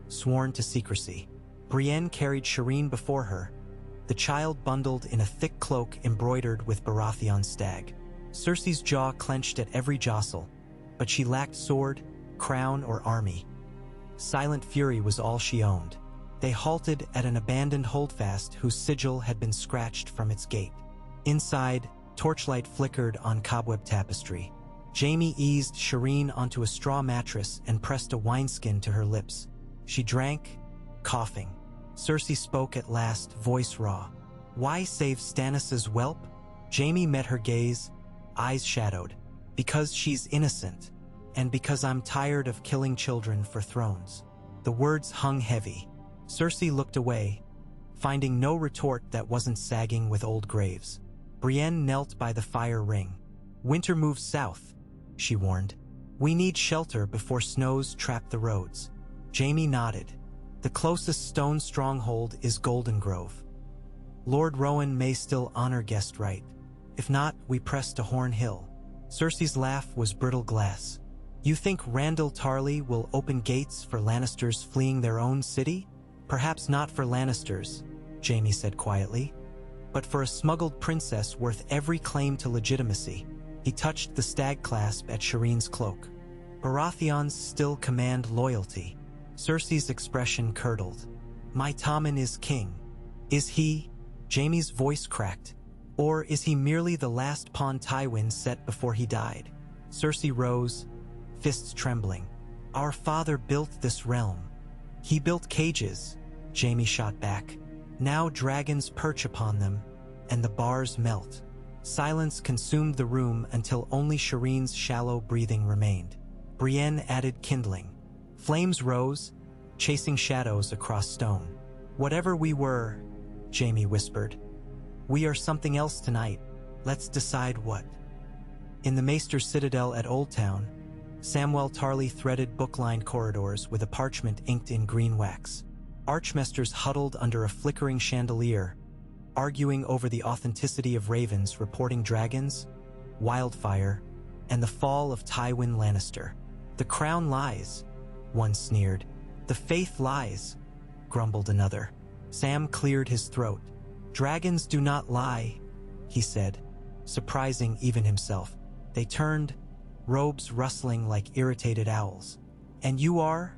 sworn to secrecy. Brienne carried Shireen before her, the child bundled in a thick cloak embroidered with Baratheon's stag. Cersei's jaw clenched at every jostle, but she lacked sword, crown, or army. Silent fury was all she owned. They halted at an abandoned holdfast whose sigil had been scratched from its gate. Inside, torchlight flickered on cobweb tapestry. Jaime eased Shireen onto a straw mattress and pressed a wineskin to her lips. She drank, coughing. Cersei spoke at last, voice raw. Why save Stannis' whelp? Jaime met her gaze, eyes shadowed. Because she's innocent, and because I'm tired of killing children for thrones. The words hung heavy. Cersei looked away, finding no retort that wasn't sagging with old graves. Brienne knelt by the fire ring. Winter moves south, she warned. We need shelter before snows trap the roads. Jaime nodded. The closest stone stronghold is Golden Grove. Lord Rowan may still honor guest right. If not, we press to Horn Hill. Cersei's laugh was brittle glass. You think Randall Tarly will open gates for Lannisters fleeing their own city? Perhaps not for Lannisters, Jaime said quietly, but for a smuggled princess worth every claim to legitimacy. He touched the stag clasp at Shireen's cloak. Baratheons still command loyalty. Cersei's expression curdled. My Tommen is king. Is he? Jaime's voice cracked. Or is he merely the last pawn Tywin set before he died? Cersei rose, fists trembling. Our father built this realm. He built cages, Jaime shot back. Now dragons perch upon them, and the bars melt. Silence consumed the room until only Shireen's shallow breathing remained. Brienne added kindling. Flames rose, chasing shadows across stone. Whatever we were, Jaime whispered, we are something else tonight. Let's decide what. In the Maester Citadel at Old Town, Samwell Tarly threaded book-lined corridors with a parchment inked in green wax. Archmesters huddled under a flickering chandelier, arguing over the authenticity of ravens reporting dragons, wildfire, and the fall of Tywin Lannister. The crown lies, one sneered. The faith lies, grumbled another. Sam cleared his throat. Dragons do not lie, he said, surprising even himself. They turned, robes rustling like irritated owls. And you are?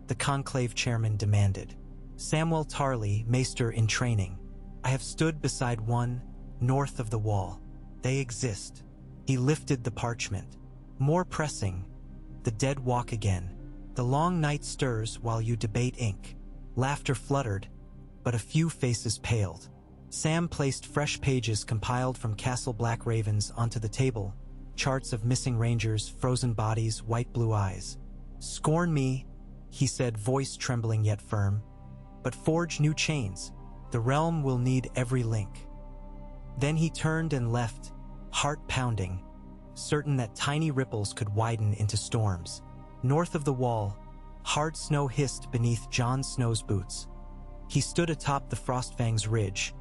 The conclave chairman demanded. Samwell Tarly, maester in training. I have stood beside one, north of the wall. They exist. He lifted the parchment. More pressing. The dead walk again. The long night stirs while you debate ink. Laughter fluttered, but a few faces paled. Sam placed fresh pages compiled from Castle Black Ravens onto the table, charts of missing rangers, frozen bodies, white blue eyes. Scorn me, he said, voice trembling yet firm, but forge new chains. The realm will need every link. Then he turned and left, heart pounding, certain that tiny ripples could widen into storms. North of the wall, hard snow hissed beneath Jon Snow's boots. He stood atop the Frostfang's ridge,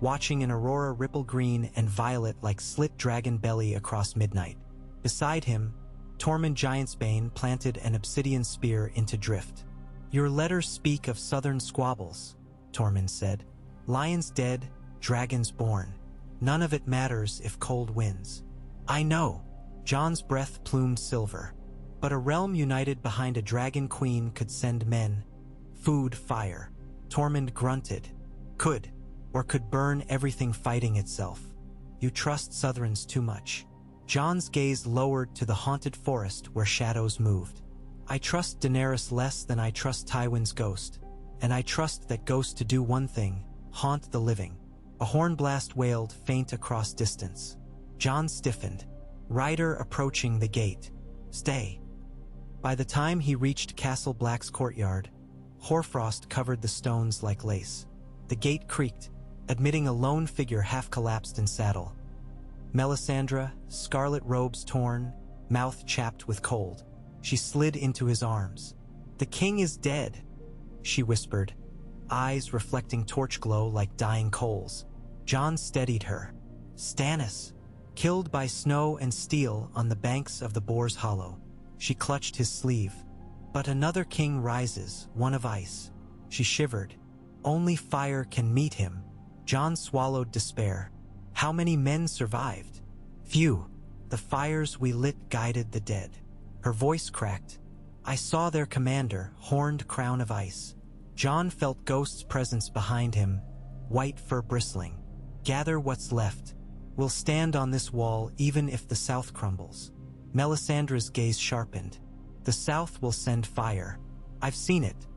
watching an aurora ripple green and violet like slit dragon belly across midnight. Beside him, Tormund Giantsbane planted an obsidian spear into drift. Your letters speak of southern squabbles, Tormund said. Lions dead, dragons born. None of it matters if cold wins. I know. Jon's breath plumed silver. But a realm united behind a dragon queen could send men, food, fire. Tormund grunted. Could, or could burn everything fighting itself. You trust Southrons too much. Jon's gaze lowered to the haunted forest where shadows moved. I trust Daenerys less than I trust Tywin's ghost, and I trust that ghost to do one thing, haunt the living. A horn blast wailed faint across distance. Jon stiffened. Rider approaching the gate. Stay. By the time he reached Castle Black's courtyard, hoarfrost covered the stones like lace. The gate creaked, admitting a lone figure half-collapsed in saddle. Melisandre, scarlet robes torn, mouth chapped with cold. She slid into his arms. The king is dead, she whispered, eyes reflecting torch glow like dying coals. Jon steadied her. Stannis, killed by snow and steel on the banks of the Boar's Hollow. She clutched his sleeve. But another king rises, one of ice. She shivered. Only fire can meet him. Jon swallowed despair. How many men survived? Few. The fires we lit guided the dead. Her voice cracked. I saw their commander, horned crown of ice. Jon felt Ghost's presence behind him, white fur bristling. Gather what's left. We'll stand on this wall even if the south crumbles. Melisandre's gaze sharpened. The south will send fire. I've seen it.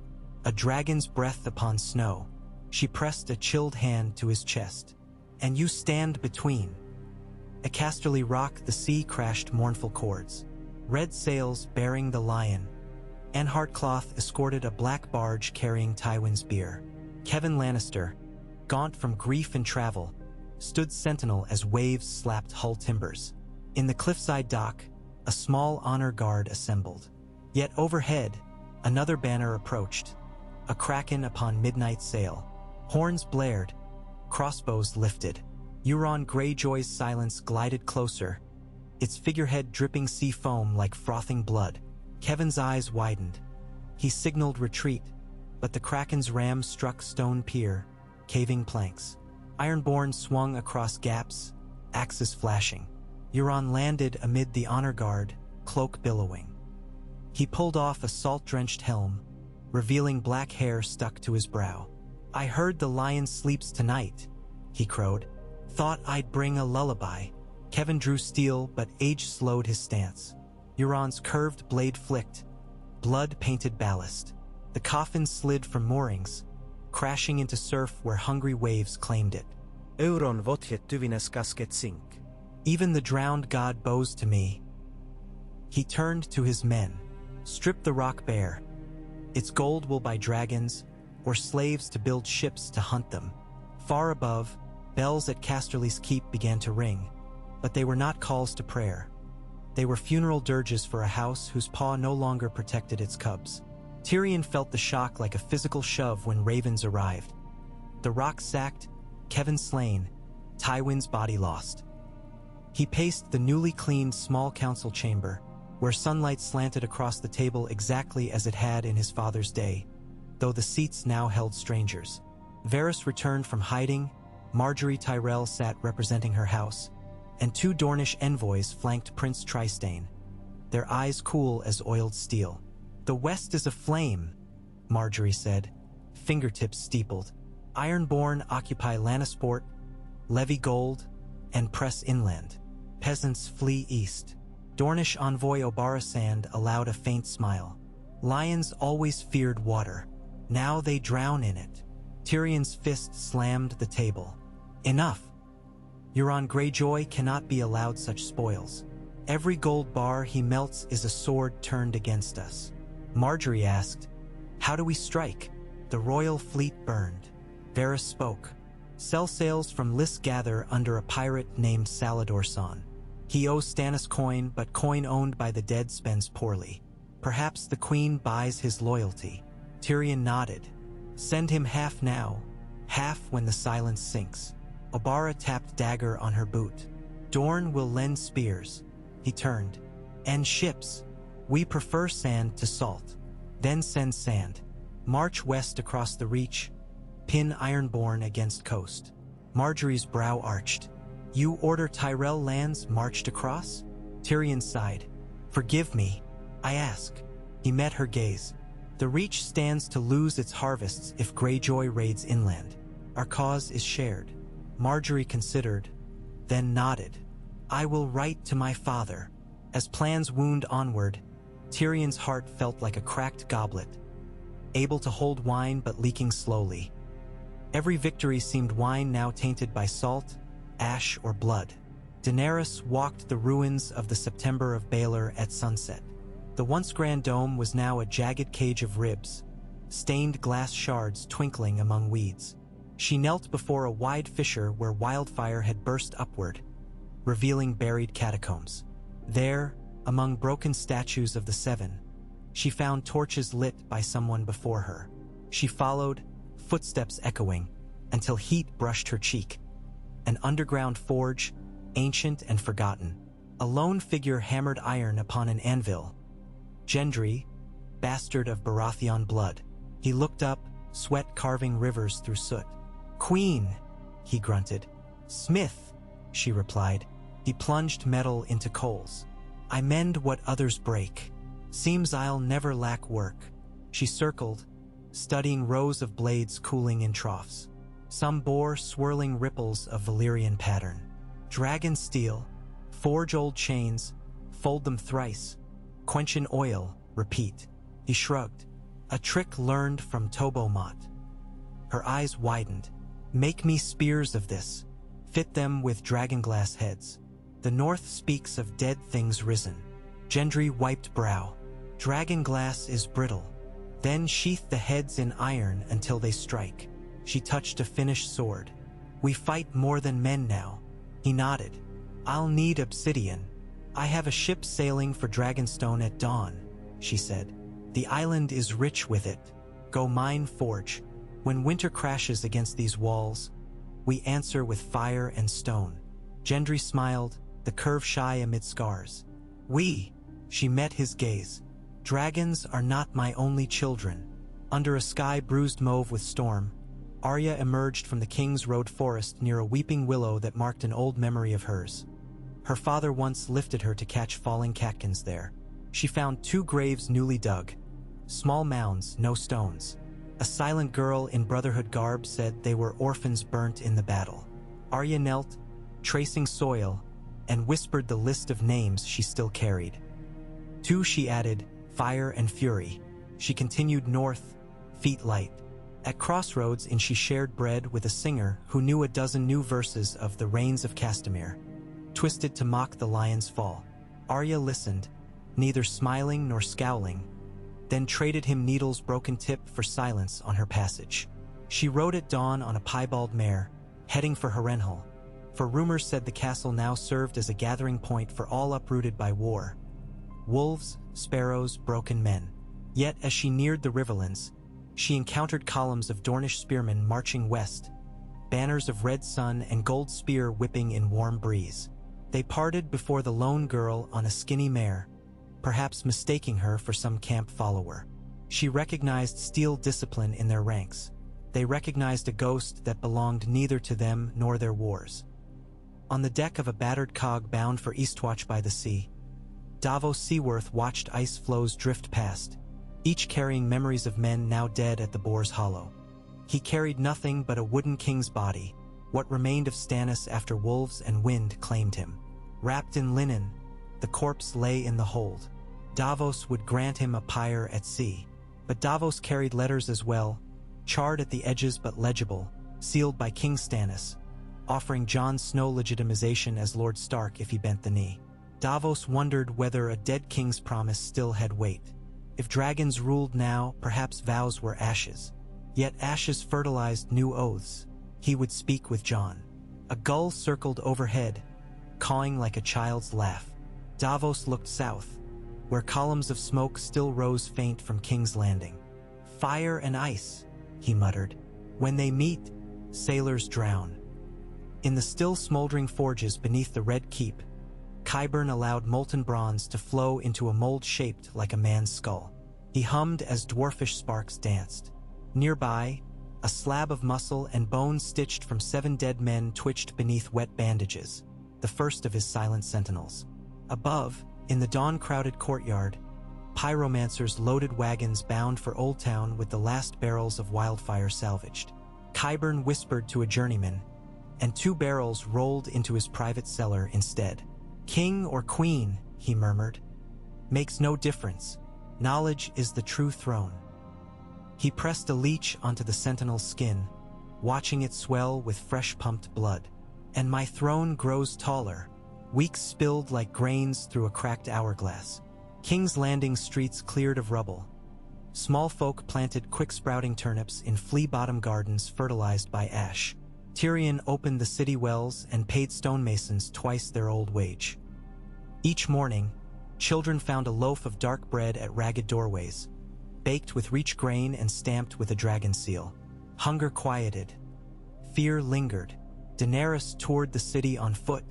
a dragon's breath upon snow. She pressed a chilled hand to his chest. And you stand between. A casterly rock, the sea crashed mournful chords. Red sails bearing the lion. And Heartcloth escorted a black barge carrying Tywin's bier. Kevin Lannister, gaunt from grief and travel, stood sentinel as waves slapped hull timbers. In the cliffside dock, a small honor guard assembled. Yet overhead, another banner approached, a kraken upon midnight sail. Horns blared, crossbows lifted. Euron Greyjoy's silence glided closer, its figurehead dripping sea foam like frothing blood. Kevin's eyes widened. He signaled retreat, but the kraken's ram struck stone pier, caving planks. Ironborn swung across gaps, axes flashing. Euron landed amid the honor guard, cloak billowing. He pulled off a salt-drenched helm, revealing black hair stuck to his brow. "I heard the lion sleeps tonight," he crowed. "Thought I'd bring a lullaby." Kevin drew steel, but age slowed his stance. Euron's curved blade flicked, blood-painted ballast. The coffin slid from moorings, crashing into surf where hungry waves claimed it. Euron votjet tyvines kasket sink. "Even the drowned god bows to me." He turned to his men. "Strip the rock bare. Its gold will buy dragons, or slaves to build ships to hunt them." Far above, bells at Casterly's keep began to ring, but they were not calls to prayer. They were funeral dirges for a house whose paw no longer protected its cubs. Tyrion felt the shock like a physical shove when ravens arrived. The rock sacked, Kevin slain, Tywin's body lost. He paced the newly cleaned small council chamber, where sunlight slanted across the table exactly as it had in his father's day, though the seats now held strangers. Varys returned from hiding, Marjorie Tyrell sat representing her house, and 2 Dornish envoys flanked Prince Trystane, their eyes cool as oiled steel. "The west is aflame," Marjorie said, fingertips steepled. "Ironborn occupy Lannisport, levy gold, and press inland. Peasants flee east." Dornish envoy Obara Sand allowed a faint smile. "Lions always feared water. Now they drown in it." Tyrion's fist slammed the table. "Enough. Euron Greyjoy cannot be allowed such spoils. Every gold bar he melts is a sword turned against us." Marjorie asked, "How do we strike?" "The royal fleet burned." Varys spoke. "Sell sails from Lys gather under a pirate named Salador San. He owes Stannis coin, but coin owned by the dead spends poorly. Perhaps the queen buys his loyalty." Tyrion nodded. "Send him half now, half when the silence sinks." Obara tapped dagger on her boot. "Dorne will lend spears." He turned. "And ships. We prefer sand to salt. Then send sand. March west across the reach. Pin Ironborn against coast." Marjorie's brow arched. "You order Tyrell lands marched across?" Tyrion sighed. "Forgive me, I ask." He met her gaze. "The Reach stands to lose its harvests if Greyjoy raids inland. Our cause is shared." Marjorie considered, then nodded. "I will write to my father." As plans wound onward, Tyrion's heart felt like a cracked goblet, able to hold wine but leaking slowly. Every victory seemed wine now tainted by salt, ash, or blood. Daenerys walked the ruins of the September of Baelor at sunset. The once grand dome was now a jagged cage of ribs, stained glass shards twinkling among weeds. She knelt before a wide fissure where wildfire had burst upward, revealing buried catacombs. There, among broken statues of the Seven, she found torches lit by someone before her. She followed, footsteps echoing, until heat brushed her cheek. An underground forge, ancient and forgotten. A lone figure hammered iron upon an anvil. Gendry, bastard of Baratheon blood. He looked up, sweat carving rivers through soot. "Queen," he grunted. "Smith," she replied. He plunged metal into coals. "I mend what others break. Seems I'll never lack work." She circled, studying rows of blades cooling in troughs. Some bore swirling ripples of Valyrian pattern. "Dragon steel, forge old chains, fold them thrice. Quench in oil, repeat." He shrugged. A trick learned from Tobomot. Her eyes widened. Make me spears of this. Fit them with dragonglass heads. The north speaks of dead things risen. Gendry wiped brow. Dragonglass is brittle. Then sheath the heads in iron until they strike. She touched a finished sword. We fight more than men now. He nodded. I'll need obsidian. I have a ship sailing for Dragonstone at dawn, she said. The island is rich with it. Go mine forge. When winter crashes against these walls, we answer with fire and stone. Gendry smiled, the curve shy amid scars. She met his gaze. Dragons are not my only children. Under a sky bruised mauve with storm, Arya emerged from the King's Road forest near a weeping willow that marked an old memory of hers. Her father once lifted her to catch falling catkins there. She found 2 graves newly dug. Small mounds, no stones. A silent girl in Brotherhood garb said they were orphans burnt in the battle. Arya knelt, tracing soil, and whispered the list of names she still carried. 2, she added, fire and fury. She continued north, feet light. At crossroads she shared bread with a singer who knew a dozen new verses of the Rains of Castamere, twisted to mock the lion's fall. Arya listened, neither smiling nor scowling, then traded him Needle's broken tip for silence on her passage. She rode at dawn on a piebald mare, heading for Harrenhal, for rumors said the castle now served as a gathering point for all uprooted by war. Wolves, sparrows, broken men. Yet as she neared the riverlands, she encountered columns of Dornish spearmen marching west, banners of red sun and gold spear whipping in warm breeze. They parted before the lone girl on a skinny mare, perhaps mistaking her for some camp follower. She recognized steel discipline in their ranks. They recognized a ghost that belonged neither to them nor their wars. On the deck of a battered cog bound for Eastwatch by the sea, Davos Seaworth watched ice floes drift past, each carrying memories of men now dead at the Boar's Hollow. He carried nothing but a wooden king's body, what remained of Stannis after wolves and wind claimed him. Wrapped in linen, the corpse lay in the hold. Davos would grant him a pyre at sea. But Davos carried letters as well, charred at the edges but legible, sealed by King Stannis, offering Jon Snow legitimization as Lord Stark if he bent the knee. Davos wondered whether a dead king's promise still had weight. If dragons ruled now, perhaps vows were ashes. Yet ashes fertilized new oaths. He would speak with Jon. A gull circled overhead, cawing like a child's laugh. Davos looked south, where columns of smoke still rose faint from King's Landing. Fire and ice, he muttered. When they meet, sailors drown. In the still smoldering forges beneath the Red Keep, Qyburn allowed molten bronze to flow into a mold shaped like a man's skull. He hummed as dwarfish sparks danced. Nearby, a slab of muscle and bone stitched from 7 dead men twitched beneath wet bandages, the first of his silent sentinels. Above, in the dawn-crowded courtyard, pyromancers loaded wagons bound for Old Town with the last barrels of wildfire salvaged. Qyburn whispered to a journeyman, and 2 barrels rolled into his private cellar instead. King or queen, he murmured. Makes no difference. Knowledge is the true throne. He pressed a leech onto the sentinel's skin, watching it swell with fresh-pumped blood. And my throne grows taller, weeks spilled like grains through a cracked hourglass. King's Landing streets cleared of rubble. Small folk planted quick-sprouting turnips in flea-bottom gardens fertilized by ash. Tyrion opened the city wells and paid stonemasons twice their old wage. Each morning, children found a loaf of dark bread at ragged doorways, baked with rich grain and stamped with a dragon seal. Hunger quieted. Fear lingered. Daenerys toured the city on foot,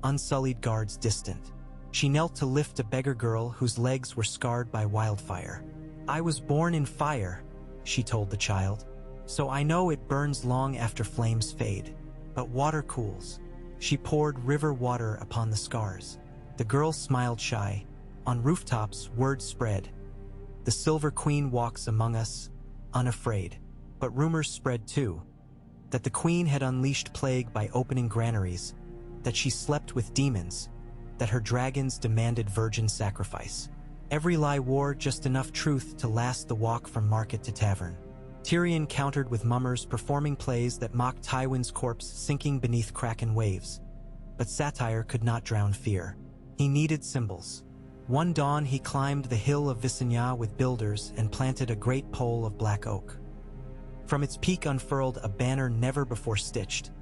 unsullied guards distant. She knelt to lift a beggar girl whose legs were scarred by wildfire. I was born in fire, she told the child. So I know it burns long after flames fade. But water cools. She poured river water upon the scars. The girl smiled shy. On rooftops, word spread. The Silver Queen walks among us, unafraid. But rumors spread too, that the queen had unleashed plague by opening granaries, that she slept with demons, that her dragons demanded virgin sacrifice. Every lie wore just enough truth to last the walk from market to tavern. Tyrion countered with mummers performing plays that mocked Tywin's corpse sinking beneath kraken waves. But satire could not drown fear. He needed symbols. One dawn he climbed the hill of Visenya with builders and planted a great pole of black oak. From its peak unfurled a banner never before stitched.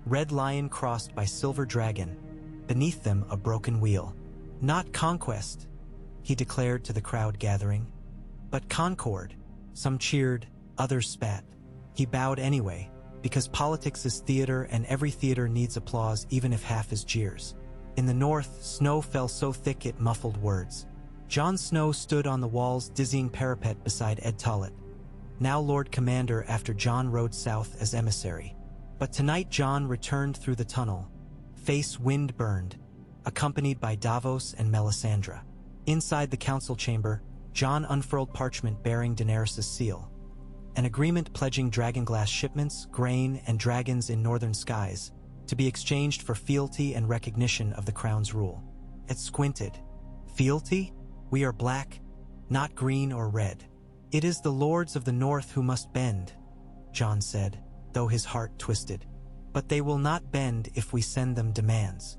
Red lion crossed by silver dragon, beneath them a broken wheel. Not conquest, he declared to the crowd gathering, but concord. Some cheered, others spat. He bowed anyway, because politics is theater and every theater needs applause even if half is jeers. In the north, snow fell so thick it muffled words. Jon Snow stood on the wall's dizzying parapet beside Ed Tollett, now Lord Commander after Jon rode south as emissary. But tonight Jon returned through the tunnel, face wind-burned, accompanied by Davos and Melisandre. Inside the council chamber, Jon unfurled parchment bearing Daenerys' seal, an agreement pledging dragonglass shipments, grain, and dragons in northern skies, to be exchanged for fealty and recognition of the crown's rule. It squinted. Fealty? We are black, not green or red. It is the lords of the north who must bend, Jon said, though his heart twisted. But they will not bend if we send them demands.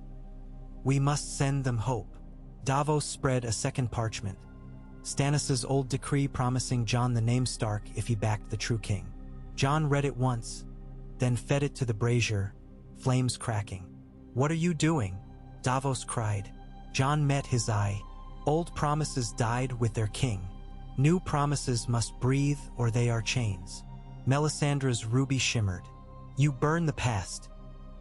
We must send them hope. Davos spread a second parchment, Stannis' old decree promising Jon the name Stark if he backed the true king. Jon read it once, then fed it to the brazier, flames cracking. What are you doing? Davos cried. Jon met his eye. Old promises died with their king. New promises must breathe or they are chains. Melisandre's ruby shimmered. You burn the past.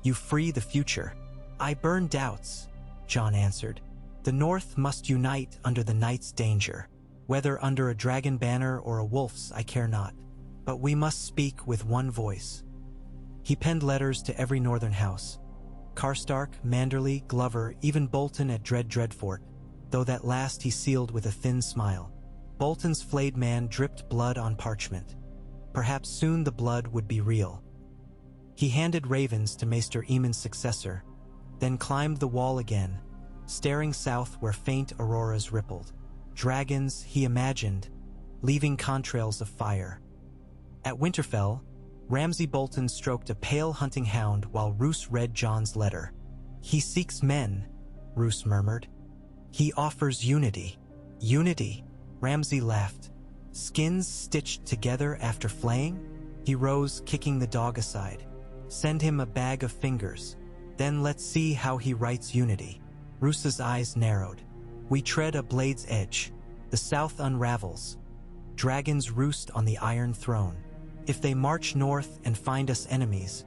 You free the future. I burn doubts, Jon answered. The North must unite under the night's danger. Whether under a dragon banner or a wolf's, I care not. But we must speak with one voice. He penned letters to every northern house. Karstark, Manderley, Glover, even Bolton at Dreadfort, though that last he sealed with a thin smile. Bolton's flayed man dripped blood on parchment. Perhaps soon the blood would be real. He handed ravens to Maester Aemon's successor, then climbed the wall again, staring south where faint auroras rippled. Dragons, he imagined, leaving contrails of fire. At Winterfell, Ramsay Bolton stroked a pale hunting hound while Roose read Jon's letter. He seeks men, Roose murmured. He offers unity. Unity, Ramsay laughed. Skins stitched together after flaying? He rose, kicking the dog aside. Send him a bag of fingers. Then let's see how he writes unity. Roose's eyes narrowed. We tread a blade's edge. The south unravels. Dragons roost on the Iron Throne. If they march north and find us enemies,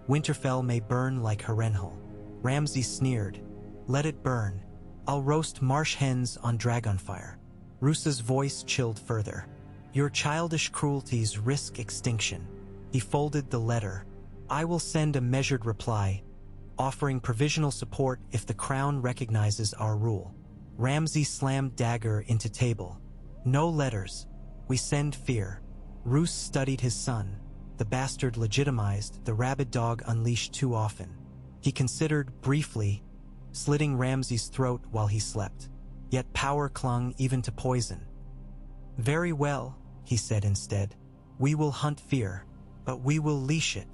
Winterfell may burn like Harrenhal. Ramsay sneered. Let it burn. I'll roast marsh hens on Dragonfire. Roose's voice chilled further. Your childish cruelties risk extinction. He folded the letter. I will send a measured reply, offering provisional support if the crown recognizes our rule. Ramsay slammed dagger into table. No letters. We send fear. Roose studied his son, the bastard legitimized, the rabid dog unleashed too often. He considered, briefly, slitting Ramsay's throat while he slept. Yet power clung even to poison. Very well, he said instead. We will hunt fear, but we will leash it.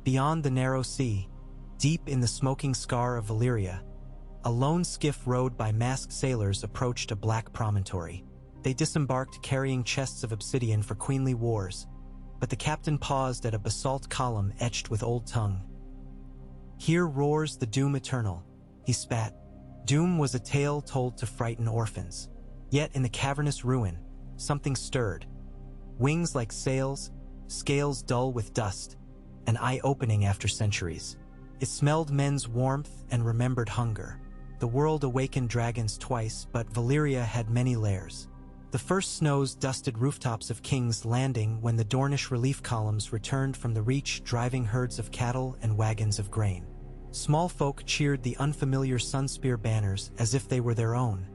Beyond the narrow sea, deep in the smoking scar of Valyria, a lone skiff rowed by masked sailors approached a black promontory. They disembarked carrying chests of obsidian for queenly wars, but the captain paused at a basalt column etched with old tongue. Here roars the doom eternal, he spat. Doom was a tale told to frighten orphans. Yet in the cavernous ruin, something stirred. Wings like sails, scales dull with dust, an eye opening after centuries. It smelled men's warmth and remembered hunger. The world awakened dragons twice, but Valyria had many lairs. The first snows dusted rooftops of King's Landing when the Dornish relief columns returned from the Reach driving herds of cattle and wagons of grain. Small folk cheered the unfamiliar Sunspear banners as if they were their own,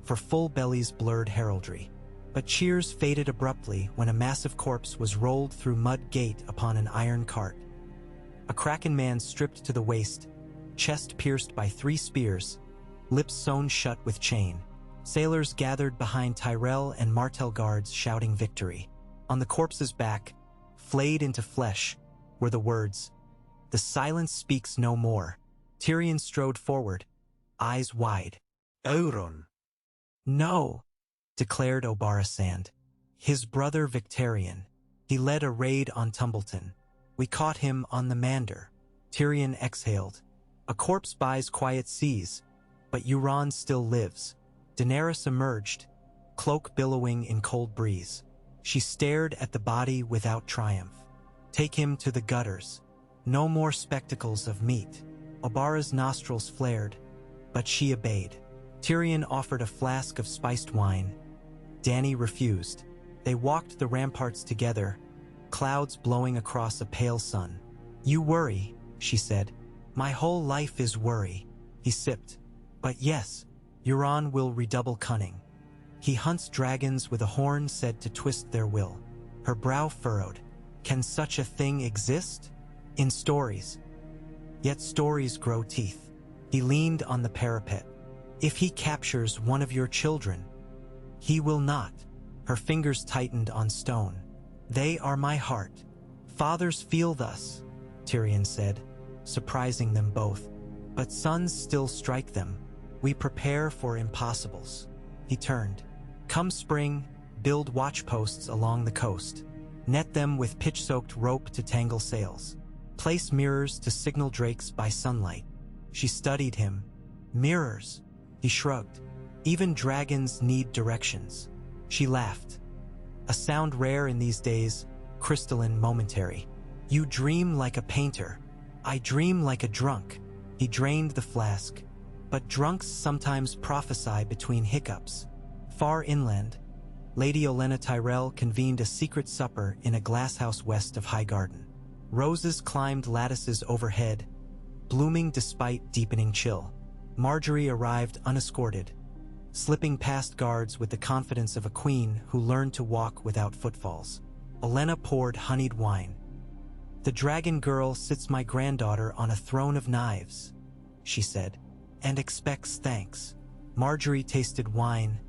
for full bellies blurred heraldry. But cheers faded abruptly when a massive corpse was rolled through mud gate upon an iron cart. A kraken man stripped to the waist, chest pierced by 3 spears, lips sewn shut with chain. Sailors gathered behind Tyrell and Martell guards shouting victory. On the corpse's back, flayed into flesh, were the words, "The silence speaks no more." Tyrion strode forward, eyes wide. Euron. "No," declared Obarasand. "His brother Victarion. He led a raid on Tumbleton. We caught him on the Mander." Tyrion exhaled. "A corpse buys quiet seas, but Euron still lives." Daenerys emerged, cloak billowing in cold breeze. She stared at the body without triumph. "Take him to the gutters. No more spectacles of meat." Obara's nostrils flared, but she obeyed. Tyrion offered a flask of spiced wine. Dany refused. They walked the ramparts together, clouds blowing across a pale sun. "You worry," she said. "My whole life is worry." He sipped. "But yes, Euron will redouble cunning. He hunts dragons with a horn said to twist their will." Her brow furrowed. "Can such a thing exist?" "In stories. Yet stories grow teeth." He leaned on the parapet. "If he captures one of your children." "He will not." Her fingers tightened on stone. "They are my heart. Fathers feel thus," Tyrion said, surprising them both. "But sons still strike them. We prepare for impossibles." He turned. "Come spring, build watchposts along the coast. Net them with pitch-soaked rope to tangle sails. Place mirrors to signal drakes by sunlight." She studied him. "Mirrors?" He shrugged. "Even dragons need directions." She laughed. A sound rare in these days, crystalline, momentary. "You dream like a painter. I dream like a drunk." He drained the flask. "But drunks sometimes prophesy between hiccups." Far inland, Lady Olenna Tyrell convened a secret supper in a glasshouse west of Highgarden. Roses climbed lattices overhead, blooming despite deepening chill. Marjorie arrived unescorted, slipping past guards with the confidence of a queen who learned to walk without footfalls. Olenna poured honeyed wine. "The dragon girl sits my granddaughter on a throne of knives," she said, "and expects thanks." Marjorie tasted wine,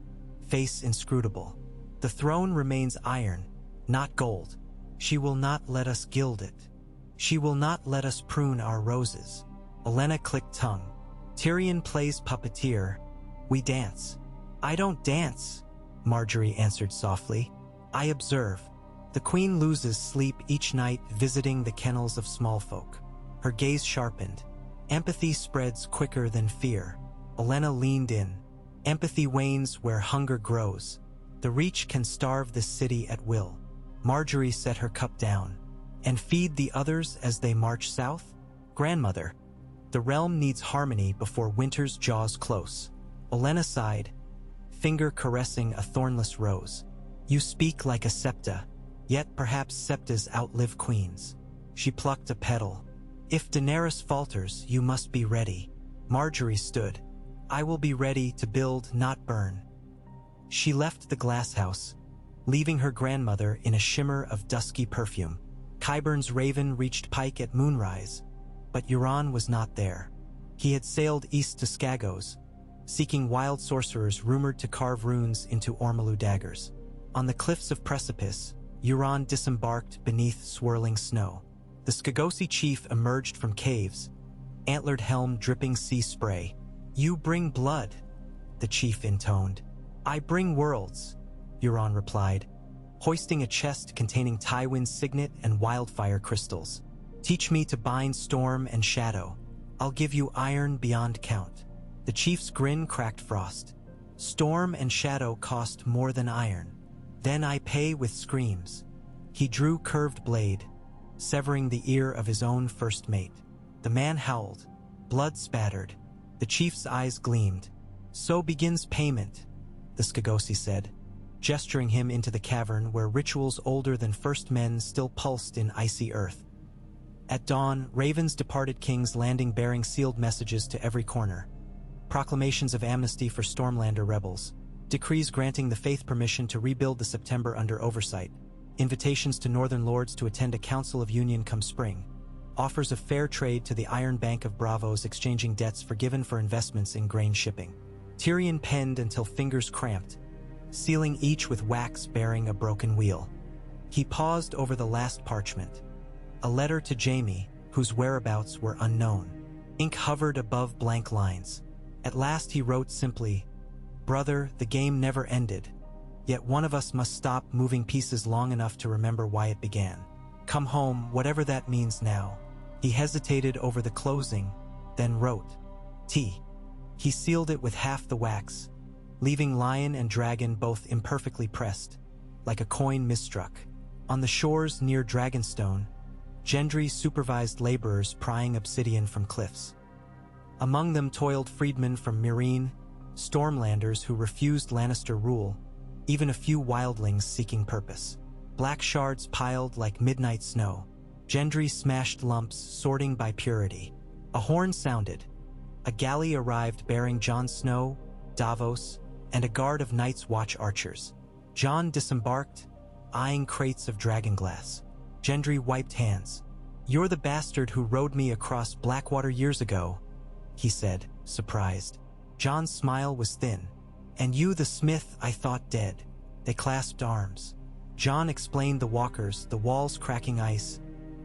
face inscrutable. "The throne remains iron, not gold. She will not let us gild it. She will not let us prune our roses." Olenna clicked tongue. "Tyrion plays puppeteer. We dance." "I don't dance," Marjorie answered softly. "I observe. The queen loses sleep each night visiting the kennels of small folk." Her gaze sharpened. "Empathy spreads quicker than fear." Olenna leaned in. "Empathy wanes where hunger grows. The Reach can starve this city at will." Marjorie set her cup down. "And feed the others as they march south?" "Grandmother, the realm needs harmony before winter's jaws close." Olenna sighed, finger caressing a thornless rose. "You speak like a septa, yet perhaps septas outlive queens." She plucked a petal. "If Daenerys falters, you must be ready." Marjorie stood. "I will be ready to build, not burn." She left the glasshouse, leaving her grandmother in a shimmer of dusky perfume. Qyburn's raven reached Pike at moonrise, but Euron was not there. He had sailed east to Skagos, seeking wild sorcerers rumored to carve runes into Ormolu daggers. On the cliffs of Precipice, Euron disembarked beneath swirling snow. The Skagosi chief emerged from caves, antlered helm dripping sea spray. "You bring blood," the chief intoned. "I bring worlds," Euron replied, hoisting a chest containing Tywin's signet and wildfire crystals. "Teach me to bind storm and shadow. I'll give you iron beyond count." The chief's grin cracked frost. "Storm and shadow cost more than iron. Then I pay with screams." He drew curved blade, severing the ear of his own first mate. The man howled, blood spattered. The chief's eyes gleamed. "So begins payment," the Skagosi said, gesturing him into the cavern where rituals older than first men still pulsed in icy earth. At dawn, ravens departed King's Landing bearing sealed messages to every corner. Proclamations of amnesty for Stormlander rebels, decrees granting the Faith permission to rebuild the September under oversight, invitations to Northern Lords to attend a Council of Union come spring, offers of fair trade to the Iron Bank of Bravos exchanging debts forgiven for investments in grain shipping. Tyrion penned until fingers cramped, sealing each with wax bearing a broken wheel. He paused over the last parchment, a letter to Jaime, whose whereabouts were unknown. Ink hovered above blank lines. At last he wrote simply, "Brother, the game never ended. Yet one of us must stop moving pieces long enough to remember why it began. Come home, whatever that means now." He hesitated over the closing, then wrote, "T." He sealed it with half the wax, leaving lion and dragon both imperfectly pressed, like a coin misstruck. On the shores near Dragonstone, Gendry supervised laborers prying obsidian from cliffs. Among them toiled freedmen from Meereen, Stormlanders who refused Lannister rule, even a few wildlings seeking purpose. Black shards piled like midnight snow. Gendry smashed lumps, sorting by purity. A horn sounded. A galley arrived bearing Jon Snow, Davos, and a guard of Night's Watch archers. Jon disembarked, eyeing crates of dragonglass. Gendry wiped hands. "You're the bastard who rowed me across Blackwater years ago," he said, surprised. Jon's smile was thin. "And you the smith I thought dead." They clasped arms. Jon explained the walkers, the walls cracking ice,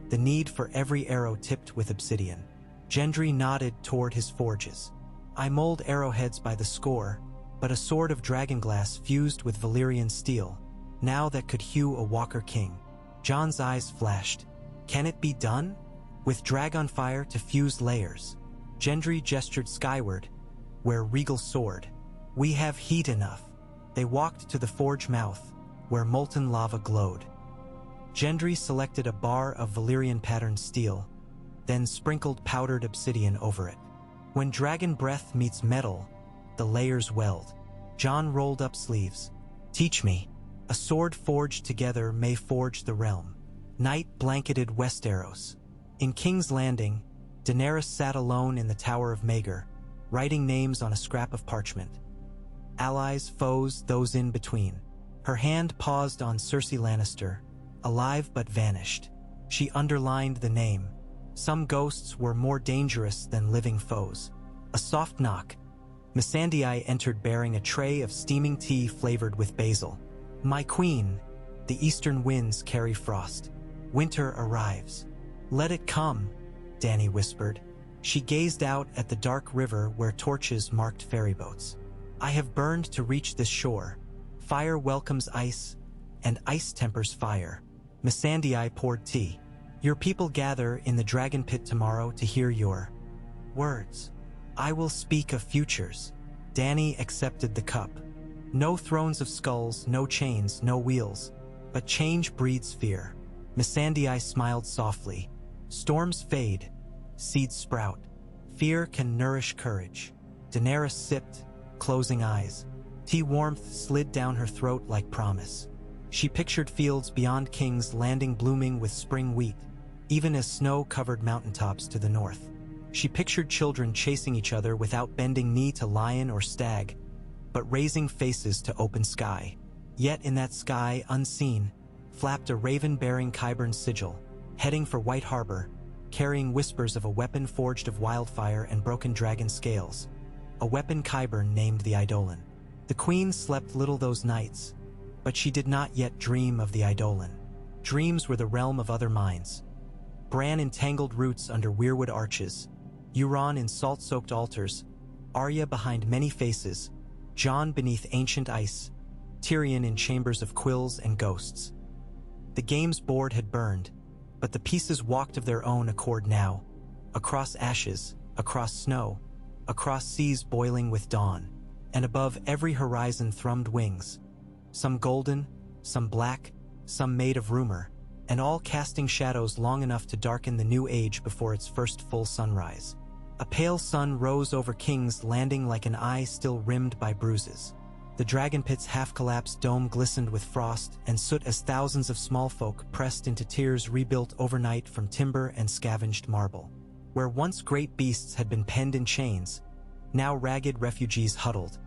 the need for every arrow tipped with obsidian. Gendry nodded toward his forges. "I mold arrowheads by the score, but a sword of dragonglass fused with Valyrian steel, now that could hew a Walker King." Jon's eyes flashed. "Can it be done? With dragon fire to fuse layers?" Gendry gestured skyward, where Regal soared. "We have heat enough." They walked to the forge mouth, where molten lava glowed. Gendry selected a bar of Valyrian-patterned steel, then sprinkled powdered obsidian over it. When dragon breath meets metal, the layers weld. Jon rolled up sleeves. "Teach me. A sword forged together may forge the realm." Night blanketed Westeros. In King's Landing, Daenerys sat alone in the Tower of Maegor, writing names on a scrap of parchment. Allies, foes, those in between. Her hand paused on Cersei Lannister, alive but vanished. She underlined the name. Some ghosts were more dangerous than living foes. A soft knock. Missandei entered bearing a tray of steaming tea flavored with basil. "My queen, the eastern winds carry frost. Winter arrives." "Let it come," Dany whispered. She gazed out at the dark river where torches marked ferryboats. "I have burned to reach this shore. Fire welcomes ice, and ice tempers fire." Missandei poured tea. "Your people gather in the dragon pit tomorrow to hear your words. I will speak of futures." Dany accepted the cup. "No thrones of skulls, no chains, no wheels. But change breeds fear." Missandei smiled softly. "Storms fade, seeds sprout. Fear can nourish courage." Daenerys sipped, closing eyes. Tea warmth slid down her throat like promise. She pictured fields beyond King's Landing blooming with spring wheat, even as snow covered mountaintops to the north. She pictured children chasing each other without bending knee to lion or stag, but raising faces to open sky. Yet in that sky, unseen, flapped a raven-bearing Qyburn sigil, heading for White Harbor, carrying whispers of a weapon forged of wildfire and broken dragon scales. A weapon Qyburn named the Eidolon. The queen slept little those nights, but she did not yet dream of the Eidolon. Dreams were the realm of other minds. Bran in tangled roots under weirwood arches, Euron in salt-soaked altars, Arya behind many faces, Jon beneath ancient ice, Tyrion in chambers of quills and ghosts. The game's board had burned, but the pieces walked of their own accord now, across ashes, across snow, across seas boiling with dawn, and above every horizon thrummed wings, some golden, some black, some made of rumor, and all casting shadows long enough to darken the new age before its first full sunrise. A pale sun rose over King's Landing like an eye still rimmed by bruises. The dragon pit's half-collapsed dome glistened with frost and soot as thousands of small folk pressed into tiers rebuilt overnight from timber and scavenged marble. Where once great beasts had been penned in chains, now ragged refugees huddled,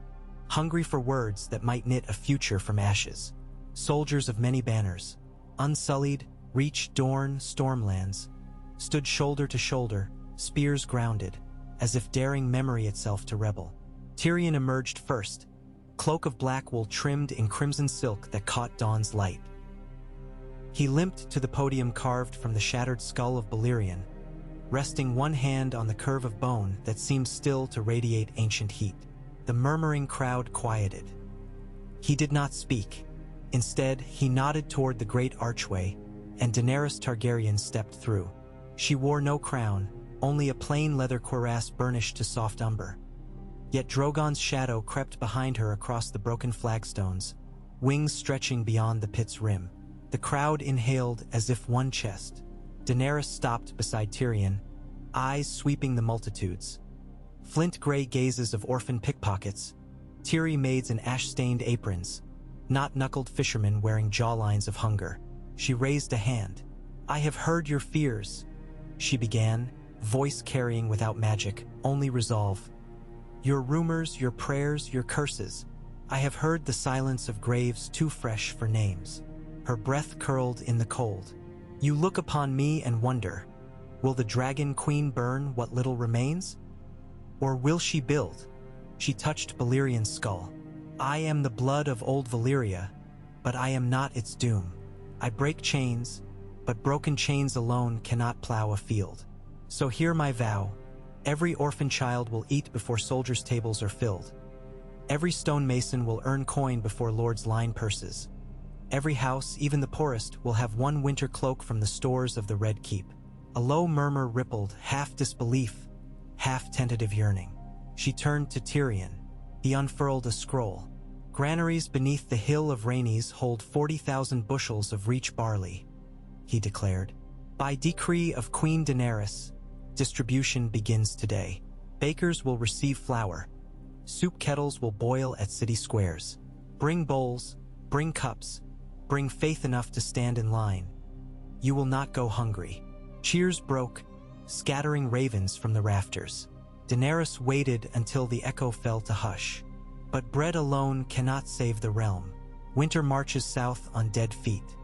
hungry for words that might knit a future from ashes. Soldiers of many banners, unsullied, Reach, Dorne, Stormlands, stood shoulder to shoulder, spears grounded, as if daring memory itself to rebel. Tyrion emerged first, cloak of black wool trimmed in crimson silk that caught dawn's light. He limped to the podium carved from the shattered skull of Balerion, resting one hand on the curve of bone that seemed still to radiate ancient heat. The murmuring crowd quieted. He did not speak. Instead, he nodded toward the great archway, and Daenerys Targaryen stepped through. She wore no crown, only a plain leather cuirass burnished to soft umber. Yet Drogon's shadow crept behind her across the broken flagstones, wings stretching beyond the pit's rim. The crowd inhaled as if one chest. Daenerys stopped beside Tyrion, eyes sweeping the multitudes. Flint-gray gazes of orphan pickpockets, teary maids in ash-stained aprons, not knuckled fishermen wearing jawlines of hunger. She raised a hand. "I have heard your fears," she began, voice carrying without magic, only resolve. "Your rumors, your prayers, your curses. I have heard the silence of graves too fresh for names." Her breath curled in the cold. "You look upon me and wonder, will the dragon queen burn what little remains? Or will she build?" She touched Balerion's skull. "I am the blood of old Valyria, but I am not its doom. I break chains, but broken chains alone cannot plow a field. So hear my vow. Every orphan child will eat before soldiers' tables are filled. Every stonemason will earn coin before lords line purses. Every house, even the poorest, will have one winter cloak from the stores of the Red Keep." A low murmur rippled, half disbelief, half tentative yearning. She turned to Tyrion. He unfurled a scroll. "Granaries beneath the hill of Rhaenys hold 40,000 bushels of reach barley," he declared. "By decree of Queen Daenerys, distribution begins today. Bakers will receive flour. Soup kettles will boil at city squares. Bring bowls, bring cups, bring faith enough to stand in line. You will not go hungry." Cheers broke, scattering ravens from the rafters. Daenerys waited until the echo fell to hush. But bread alone cannot save the realm. Winter marches south on dead feet.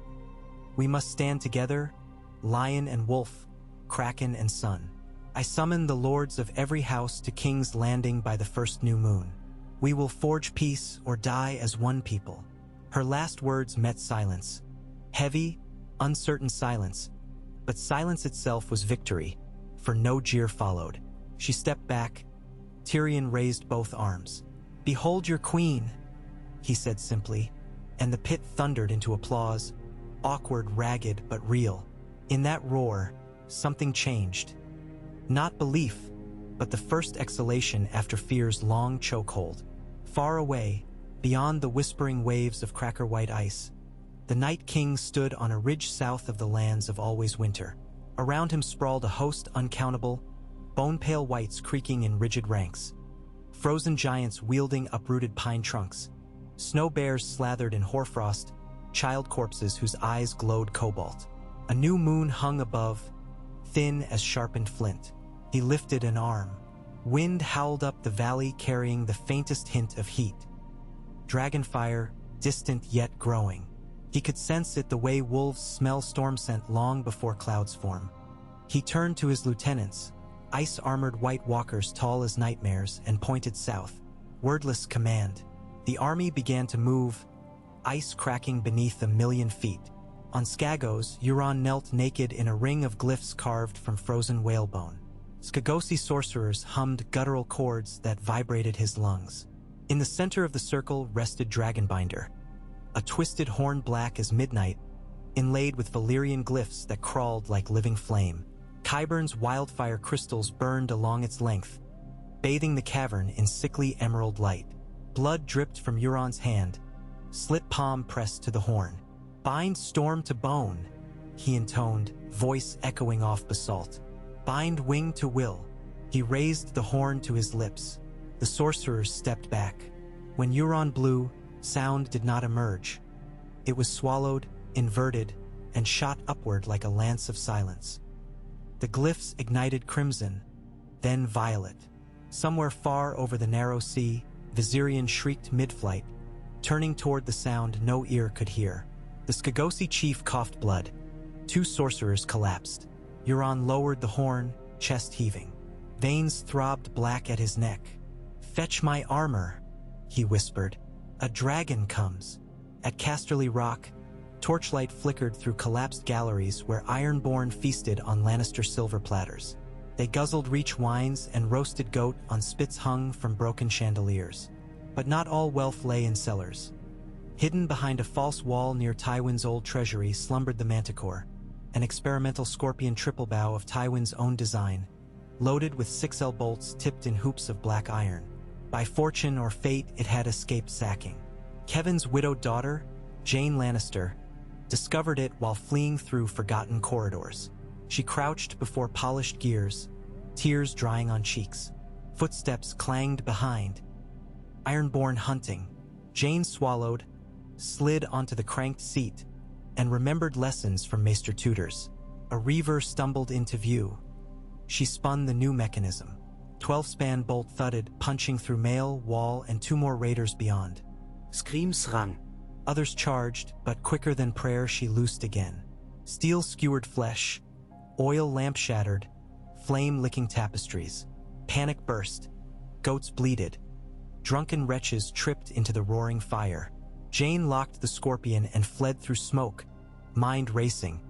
We must stand together, lion and wolf, kraken and sun. I summon the lords of every house to King's Landing by the first new moon. We will forge peace or die as one people. Her last words met silence. Heavy, uncertain silence. But silence itself was victory, for no jeer followed. She stepped back. Tyrion raised both arms. "Behold your queen," he said simply, and the pit thundered into applause, awkward, ragged, but real. In that roar, something changed. Not belief, but the first exhalation after fear's long chokehold. Far away, beyond the whispering waves of cracker-white ice, the Night King stood on a ridge south of the lands of always winter. Around him sprawled a host uncountable, bone-pale whites creaking in rigid ranks. Frozen giants wielding uprooted pine trunks. Snow bears slathered in hoarfrost, child corpses whose eyes glowed cobalt. A new moon hung above, thin as sharpened flint. He lifted an arm. Wind howled up the valley carrying the faintest hint of heat. Dragonfire, distant yet growing. He could sense it the way wolves smell storm scent long before clouds form. He turned to his lieutenants, ice-armored white walkers tall as nightmares, and pointed south. Wordless command. The army began to move, ice cracking beneath 1,000,000 feet. On Skagos, Euron knelt naked in a ring of glyphs carved from frozen whalebone. Skagosi sorcerers hummed guttural chords that vibrated his lungs. In the center of the circle rested Dragonbinder, a twisted horn black as midnight, inlaid with Valyrian glyphs that crawled like living flame. Qyburn's wildfire crystals burned along its length, bathing the cavern in sickly emerald light. Blood dripped from Euron's hand, slit palm pressed to the horn. "Bind storm to bone," he intoned, voice echoing off basalt. "Bind wing to will." He raised the horn to his lips. The sorcerers stepped back. When Euron blew, sound did not emerge. It was swallowed, inverted, and shot upward like a lance of silence. The glyphs ignited crimson, then violet. Somewhere far over the narrow sea, Viserion shrieked mid-flight, turning toward the sound no ear could hear. The Skagosi chief coughed blood. 2 sorcerers collapsed. Euron lowered the horn, chest heaving. Veins throbbed black at his neck. "Fetch my armor," he whispered. "A dragon comes." At Casterly Rock, torchlight flickered through collapsed galleries where Ironborn feasted on Lannister silver platters. They guzzled reach wines and roasted goat on spits hung from broken chandeliers. But not all wealth lay in cellars. Hidden behind a false wall near Tywin's old treasury slumbered the Manticore, an experimental scorpion triple bow of Tywin's own design, loaded with 6L bolts tipped in hoops of black iron. By fortune or fate, it had escaped sacking. Kevin's widowed daughter, Jane Lannister, discovered it while fleeing through forgotten corridors. She crouched before polished gears, tears drying on cheeks. Footsteps clanged behind. Ironborn hunting. Jane swallowed, slid onto the cranked seat, and remembered lessons from Maester Tutors. A reaver stumbled into view. She spun the new mechanism. 12-span bolt thudded, punching through mail, wall, and 2 more raiders beyond. Screams rang. Others charged, but quicker than prayer she loosed again. Steel skewered flesh, oil lamp shattered, flame-licking tapestries. Panic burst. Goats bleated. Drunken wretches tripped into the roaring fire. Jane locked the scorpion and fled through smoke, mind racing.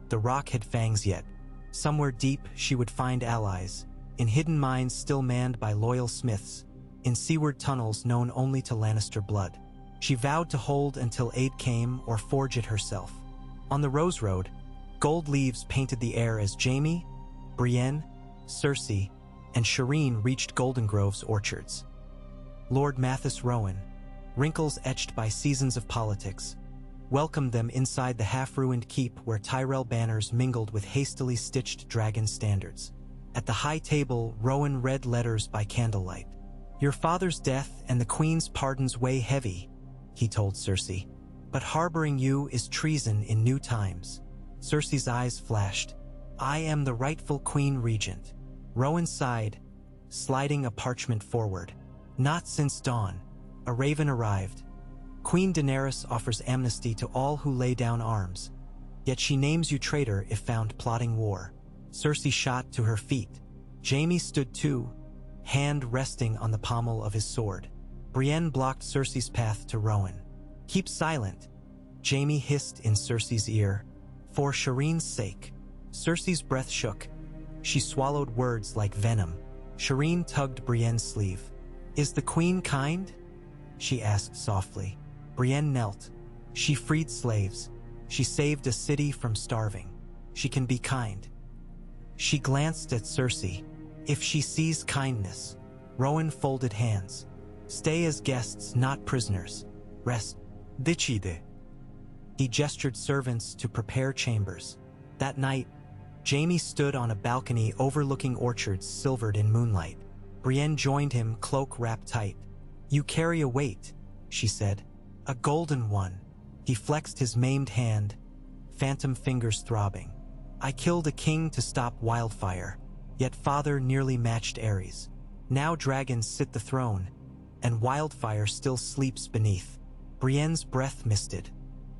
The rock had fangs yet. Somewhere deep she would find allies, in hidden mines still manned by loyal smiths, in seaward tunnels known only to Lannister blood. She vowed to hold until aid came or forge it herself. On the Rose Road, gold leaves painted the air as Jaime, Brienne, Cersei, and Shireen reached Golden Grove's orchards. Lord Mathis Rowan, wrinkles etched by seasons of politics, welcomed them inside the half-ruined keep where Tyrell banners mingled with hastily stitched dragon standards. At the high table, Rowan read letters by candlelight. "Your father's death and the Queen's pardons weigh heavy," he told Cersei. "But harboring you is treason in new times." Cersei's eyes flashed. "I am the rightful Queen Regent." Rowan sighed, sliding a parchment forward. "Not since dawn. A raven arrived. Queen Daenerys offers amnesty to all who lay down arms. Yet she names you traitor if found plotting war." Cersei shot to her feet. Jaime stood too, hand resting on the pommel of his sword. Brienne blocked Cersei's path to Rowan. "Keep silent," Jaime hissed in Cersei's ear. "For Shireen's sake." Cersei's breath shook. She swallowed words like venom. Shireen tugged Brienne's sleeve. "Is the Queen kind?" she asked softly. Brienne knelt. "She freed slaves. She saved a city from starving. She can be kind." She glanced at Cersei. "If she sees kindness." Rowan folded hands. "Stay as guests, not prisoners. Rest. Decide." He gestured servants to prepare chambers. That night, Jaime stood on a balcony overlooking orchards silvered in moonlight. Brienne joined him, cloak wrapped tight. "You carry a weight," she said. "A golden one." He flexed his maimed hand, phantom fingers throbbing. "I killed a king to stop wildfire, yet father nearly matched Ares. Now dragons sit the throne, and wildfire still sleeps beneath." Brienne's breath misted.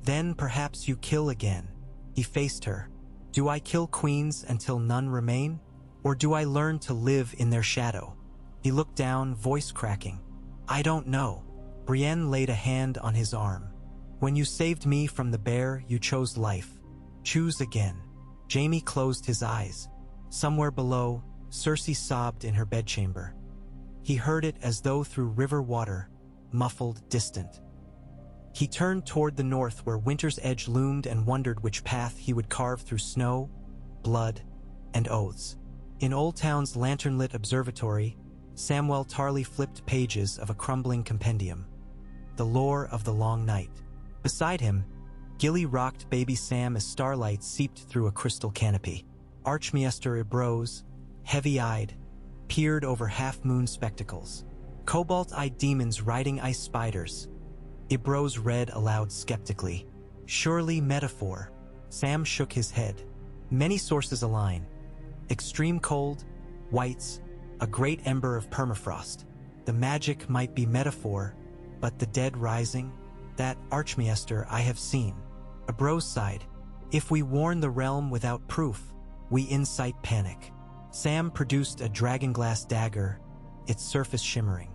"Then perhaps you kill again." He faced her. "Do I kill queens until none remain? Or do I learn to live in their shadow?" He looked down, voice cracking. "I don't know." Brienne laid a hand on his arm. "When you saved me from the bear, you chose life. Choose again." Jaime closed his eyes. Somewhere below, Cersei sobbed in her bedchamber. He heard it as though through river water, muffled, distant. He turned toward the north where winter's edge loomed and wondered which path he would carve through snow, blood, and oaths. In Old Town's lantern-lit observatory, Samwell Tarly flipped pages of a crumbling compendium. The lore of the long night. Beside him, Gilly rocked baby Sam as starlight seeped through a crystal canopy. Archmaester Ibrose, heavy-eyed, peered over half-moon spectacles. Cobalt-eyed demons riding ice spiders. Ibrose read aloud skeptically. "Surely metaphor." Sam shook his head. "Many sources align. Extreme cold, whites, a great ember of permafrost. The magic might be metaphor, but the dead rising? That Archmaester I have seen." Ibrose sighed. "If we warn the realm without proof, we incite panic." Sam produced a dragonglass dagger, its surface shimmering.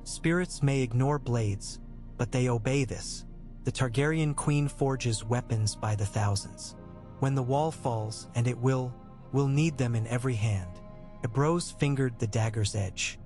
Spirits may ignore blades, but they obey this. The Targaryen queen forges weapons by the thousands. When the wall falls, and it will, we'll need them in every hand. Ebrose fingered the dagger's edge.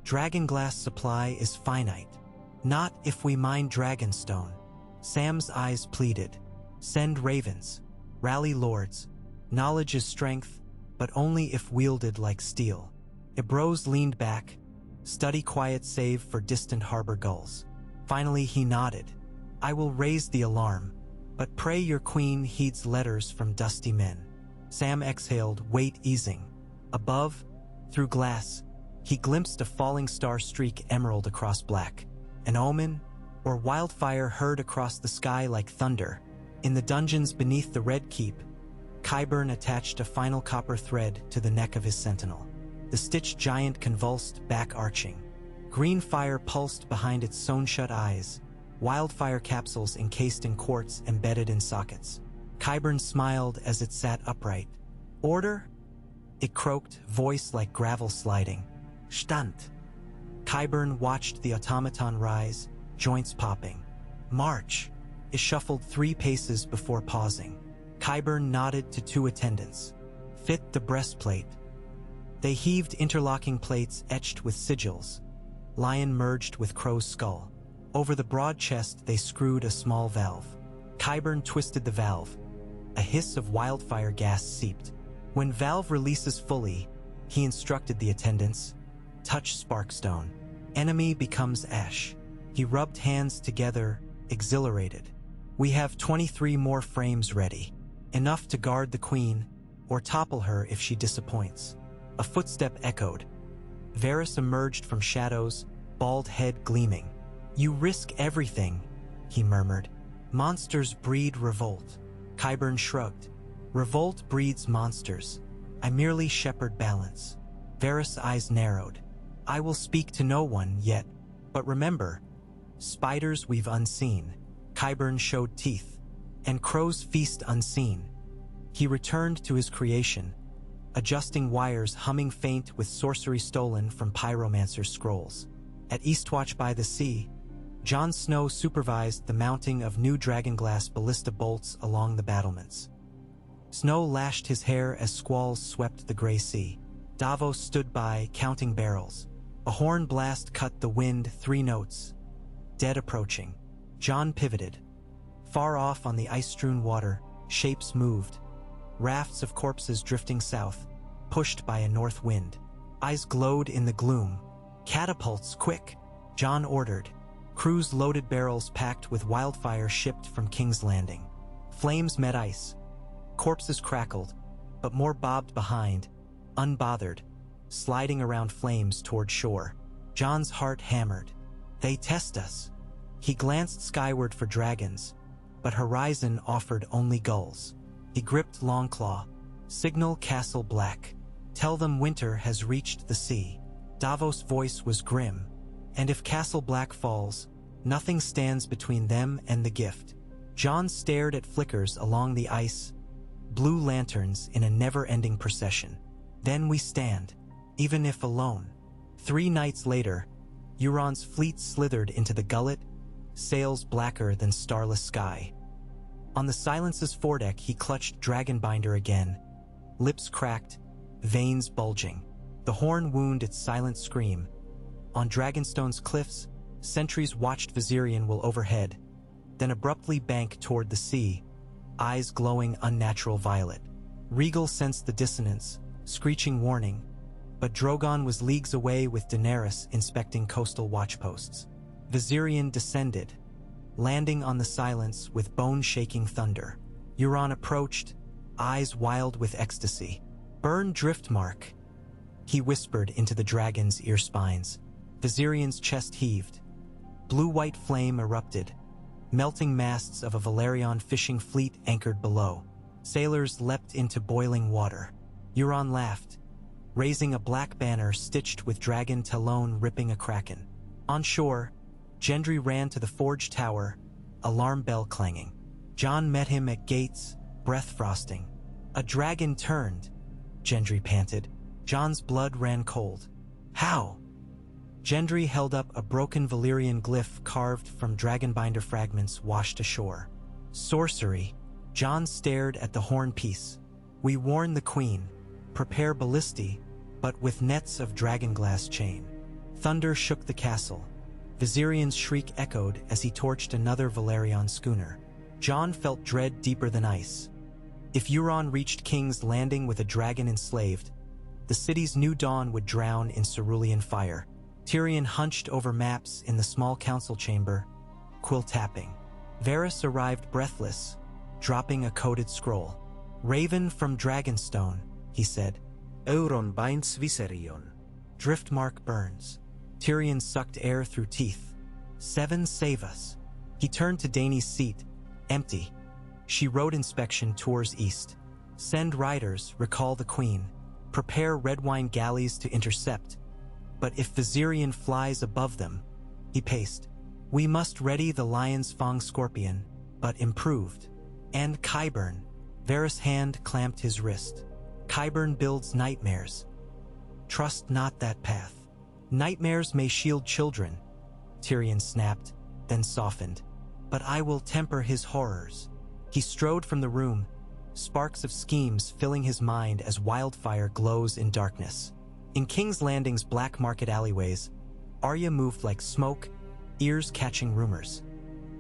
Dragonglass supply is finite. Not if we mine dragonstone. Sam's eyes pleaded. Send ravens. Rally lords. Knowledge is strength, but only if wielded like steel. Ebrose leaned back. Study quiet save for distant harbor gulls. Finally he nodded. I will raise the alarm, but pray your queen heeds letters from dusty men. Sam exhaled, weight easing. Above, through glass, he glimpsed a falling star streak emerald across black. An omen, or wildfire heard across the sky like thunder. In the dungeons beneath the Red Keep, Qyburn attached a final copper thread to the neck of his sentinel. The stitched giant convulsed, back arching. Green fire pulsed behind its sewn-shut eyes, wildfire capsules encased in quartz embedded in sockets. Qyburn smiled as it sat upright. Order? It croaked, voice like gravel sliding. Stand. Qyburn watched the automaton rise, joints popping. March. It shuffled 3 paces before pausing. Qyburn nodded to 2 attendants. Fit the breastplate. They heaved interlocking plates etched with sigils. Lion merged with crow's skull. Over the broad chest they screwed a small valve. Qyburn twisted the valve. A hiss of wildfire gas seeped. When valve releases fully, he instructed the attendants, touch sparkstone. Enemy becomes ash. He rubbed hands together, exhilarated. We have 23 more frames ready. Enough to guard the queen, or topple her if she disappoints. A footstep echoed. Varys emerged from shadows, bald head gleaming. You risk everything, he murmured. Monsters breed revolt. Qyburn shrugged. Revolt breeds monsters. I merely shepherd balance. Varys' eyes narrowed. I will speak to no one yet, but remember, spiders we've unseen. Qyburn showed teeth, and crows feast unseen. He returned to his creation, adjusting wires humming faint with sorcery stolen from pyromancer's scrolls. At Eastwatch by the Sea, Jon Snow supervised the mounting of new dragonglass ballista bolts along the battlements. Snow lashed his hair as squalls swept the gray sea. Davos stood by, counting barrels. A horn blast cut the wind 3 notes. Dead approaching. Jon pivoted. Far off on the ice-strewn water, shapes moved. Rafts of corpses drifting south, pushed by a north wind. Eyes glowed in the gloom. Catapults, quick! Jon ordered. Crews loaded barrels packed with wildfire shipped from King's Landing. Flames met ice. Corpses crackled, but more bobbed behind, unbothered, sliding around flames toward shore. Jon's heart hammered. They test us. He glanced skyward for dragons, but horizon offered only gulls. He gripped Longclaw. Signal Castle Black. Tell them winter has reached the sea. Davos' voice was grim. And if Castle Black falls, nothing stands between them and the gift. Jon stared at flickers along the ice, blue lanterns in a never-ending procession. Then we stand, even if alone. 3 nights later, Euron's fleet slithered into the gullet, sails blacker than starless sky. On the Silence's foredeck he clutched Dragonbinder again, lips cracked, veins bulging. The horn wound its silent scream. On Dragonstone's cliffs, sentries watched Viserion will overhead, then abruptly bank toward the sea, eyes glowing unnatural violet. Rhaegal sensed the dissonance, screeching warning, but Drogon was leagues away with Daenerys inspecting coastal watchposts. Viserion descended, landing on the Silence with bone-shaking thunder. Euron approached, eyes wild with ecstasy. Burn Driftmark, he whispered into the dragon's ear spines. Viserion's chest heaved. Blue-white flame erupted. Melting masts of a Valerian fishing fleet anchored below. Sailors leapt into boiling water. Euron laughed, raising a black banner stitched with dragon talon ripping a kraken. On shore, Gendry ran to the forge tower, alarm bell clanging. Jon met him at gates, breath frosting. A dragon turned, Gendry panted. Jon's blood ran cold. How? Gendry held up a broken Valyrian glyph carved from dragonbinder fragments washed ashore. Sorcery. Jon stared at the horn piece. We warn the queen. Prepare ballistae, but with nets of dragonglass chain. Thunder shook the castle. Viserion's shriek echoed as he torched another Valyrian schooner. Jon felt dread deeper than ice. If Euron reached King's Landing with a dragon enslaved, the city's new dawn would drown in cerulean fire. Tyrion hunched over maps in the small council chamber, quill tapping. Varys arrived breathless, dropping a coded scroll. Raven from Dragonstone, he said. Euron binds Viserion. Driftmark burns. Tyrion sucked air through teeth. 7 save us. He turned to Dany's seat, empty. She rode inspection tours east. Send riders, recall the queen. Prepare red wine galleys to intercept. But if Viserion flies above them, he paced. We must ready the lion's fang scorpion, but improved. And Qyburn. Varys' hand clamped his wrist. Qyburn builds nightmares. Trust not that path. Nightmares may shield children, Tyrion snapped, then softened. But I will temper his horrors. He strode from the room, sparks of schemes filling his mind as wildfire glows in darkness. In King's Landing's black market alleyways, Arya moved like smoke, ears catching rumors.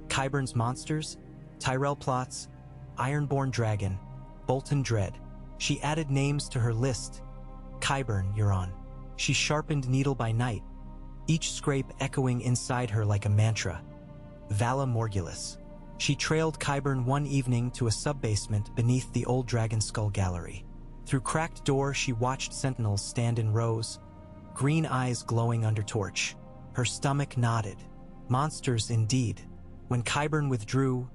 Qyburn's monsters, Tyrell plots, Ironborn dragon, Bolton dread. She added names to her list. Qyburn, Euron. She sharpened needle by night, each scrape echoing inside her like a mantra. Vala Morgulus. She trailed Qyburn one evening to a sub-basement beneath the old dragon skull gallery. Through cracked door she watched sentinels stand in rows, green eyes glowing under torch. Her stomach nodded. Monsters indeed. When Qyburn withdrew,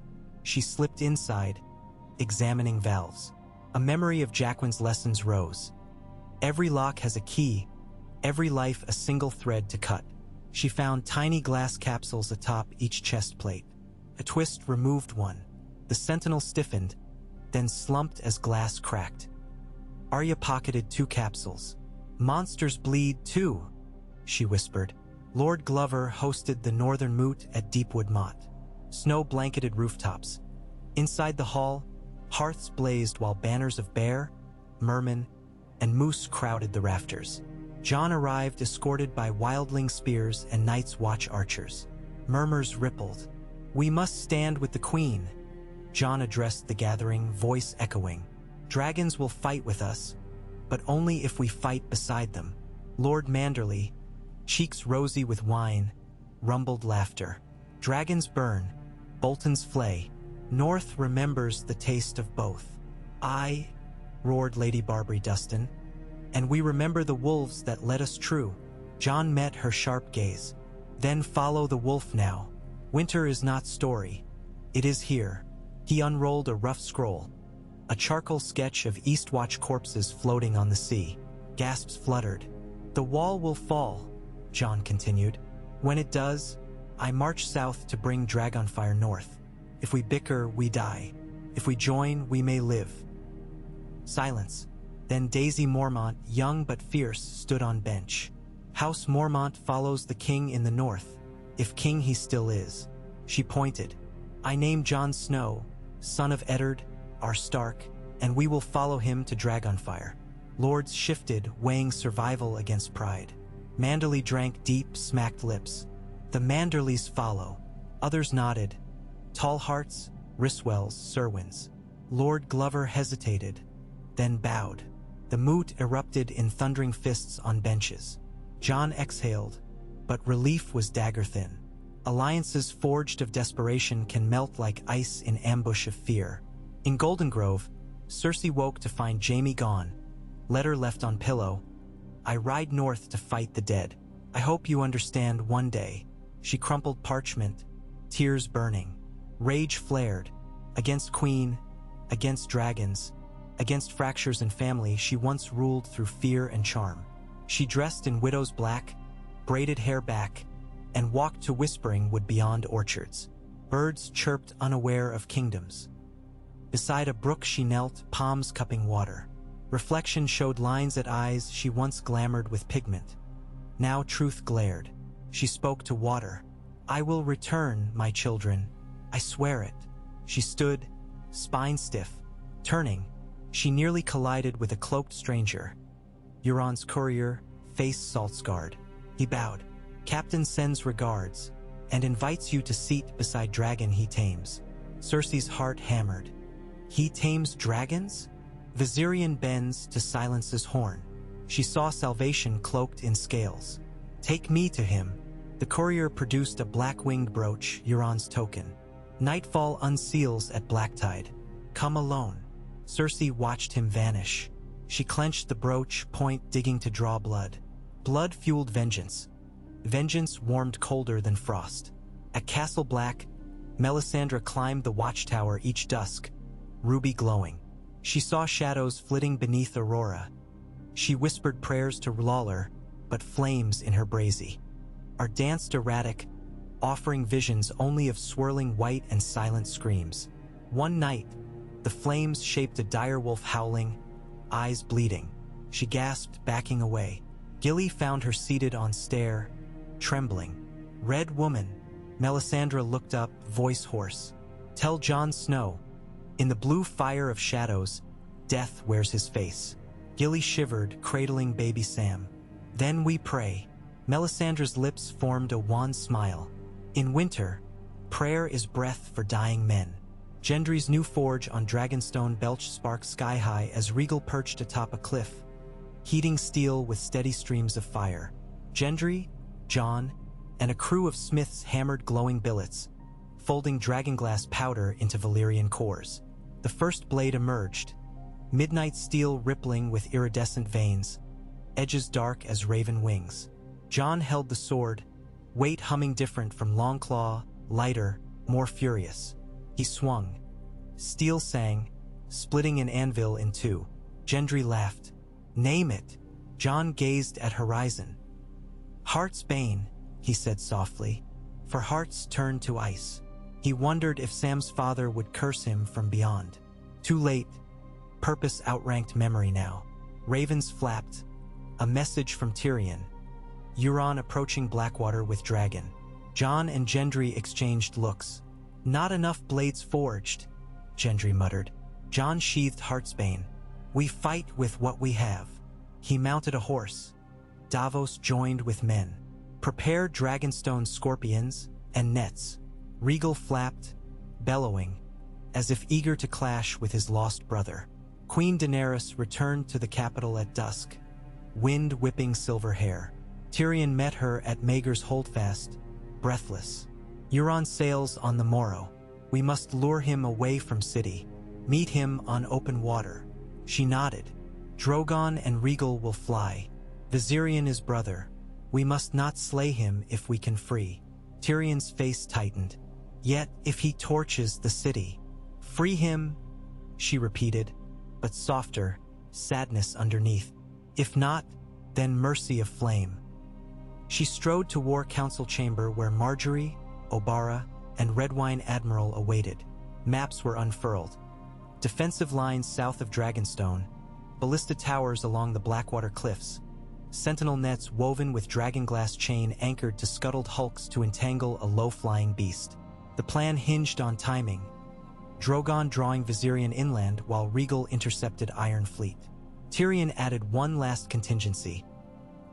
she slipped inside, examining valves. A memory of Jaquin's lessons rose. Every lock has a key, every life a single thread to cut. She found tiny glass capsules atop each chest plate. A twist removed one. The sentinel stiffened, then slumped as glass cracked. Arya pocketed 2 capsules. Monsters bleed too, she whispered. Lord Glover hosted the northern moot at Deepwood Motte. Snow-blanketed rooftops. Inside the hall, hearths blazed while banners of bear, merman, and moose crowded the rafters. Jon arrived escorted by wildling spears and Night's Watch archers. Murmurs rippled. We must stand with the queen. Jon addressed the gathering, voice echoing. Dragons will fight with us, but only if we fight beside them. Lord Manderley, cheeks rosy with wine, rumbled laughter. Dragons burn, Boltons flay. North remembers the taste of both. Aye, roared Lady Barbary Dustin. And we remember the wolves that led us true. Jon met her sharp gaze. Then follow the wolf now. Winter is not story. It is here. He unrolled a rough scroll. A charcoal sketch of Eastwatch corpses floating on the sea. Gasps fluttered. The wall will fall, Jon continued. When it does, I march south to bring Dragonfire north. If we bicker, we die. If we join, we may live. Silence. Then Daisy Mormont, young but fierce, stood on bench. House Mormont follows the king in the north, if king he still is. She pointed. I name Jon Snow, son of Eddard, our Stark, and we will follow him to Dragonfire. Lords shifted, weighing survival against pride. Manderley drank deep, smacked lips. The Manderleys follow. Others nodded. Tall Hearts, Ryswells, Serwins. Lord Glover hesitated, then bowed. The moot erupted in thundering fists on benches. Jon exhaled, but relief was dagger-thin. Alliances forged of desperation can melt like ice in ambush of fear. In Golden Grove, Cersei woke to find Jaime gone. Letter left on pillow. I ride north to fight the dead. I hope you understand one day. She crumpled parchment, tears burning. Rage flared. Against Queen, against dragons, against fractures in family she once ruled through fear and charm. She dressed in widow's black, braided hair back, and walked to Whispering Wood beyond orchards. Birds chirped unaware of kingdoms. Beside a brook she knelt, palms cupping water. Reflection showed lines at eyes she once glamored with pigment. Now truth glared. She spoke to water. "I will return, my children. I swear it." She stood, spine stiff. Turning, she nearly collided with a cloaked stranger. Euron's courier, face salt-scarred. He bowed. "Captain sends regards, and invites you to seat beside dragon he tames." Cersei's heart hammered. He tames dragons? Viserion bends to silence his horn. She saw salvation cloaked in scales. "Take me to him." The courier produced a black-winged brooch, Euron's token. "Nightfall unseals at blacktide. Come alone." Cersei watched him vanish. She clenched the brooch, point digging to draw blood. Blood fueled vengeance. Vengeance warmed colder than frost. At Castle Black, Melisandre climbed the watchtower each dusk, ruby glowing. She saw shadows flitting beneath Aurora. She whispered prayers to Lawler, but flames in her brazy. Are danced erratic, offering visions only of swirling white and silent screams. One night, the flames shaped a direwolf howling, eyes bleeding. She gasped, backing away. Gilly found her seated on stair, trembling. "Red woman." Melisandre looked up, voice hoarse. "Tell Jon Snow." In the blue fire of shadows, death wears his face. Gilly shivered, cradling baby Sam. "Then we pray." Melisandre's lips formed a wan smile. "In winter, prayer is breath for dying men." Gendry's new forge on Dragonstone belched sparks sky-high as Regal perched atop a cliff, heating steel with steady streams of fire. Gendry, Jon, and a crew of smiths hammered glowing billets, folding dragonglass powder into Valyrian cores. The first blade emerged, midnight steel rippling with iridescent veins, edges dark as raven wings. Jon held the sword, weight humming different from Longclaw, lighter, more furious. He swung. Steel sang, splitting an anvil in two. Gendry laughed. "Name it." Jon gazed at horizon. "Heart's bane," he said softly, "for hearts turn to ice." He wondered if Sam's father would curse him from beyond. Too late. Purpose outranked memory now. Ravens flapped. A message from Tyrion. Euron approaching Blackwater with dragon. Jon and Gendry exchanged looks. "Not enough blades forged," Gendry muttered. Jon sheathed Heartsbane. "We fight with what we have." He mounted a horse. Davos joined with men. "Prepare Dragonstone scorpions and nets." Regal flapped, bellowing, as if eager to clash with his lost brother. Queen Daenerys returned to the capital at dusk, wind whipping silver hair. Tyrion met her at Maegor's Holdfast, breathless. "Euron sails on the morrow. We must lure him away from city. Meet him on open water." She nodded. "Drogon and Regal will fly. Viserion is brother. We must not slay him if we can free." Tyrion's face tightened. "Yet if he torches the city." "Free him," she repeated, but softer, sadness underneath. "If not, then mercy of flame." She strode to War Council chamber where Marjorie, Obara, and Redwine Admiral awaited. Maps were unfurled. Defensive lines south of Dragonstone, ballista towers along the Blackwater cliffs, sentinel nets woven with dragonglass chain anchored to scuttled hulks to entangle a low-flying beast. The plan hinged on timing, Drogon drawing Viserion inland while Regal intercepted Iron Fleet. Tyrion added one last contingency.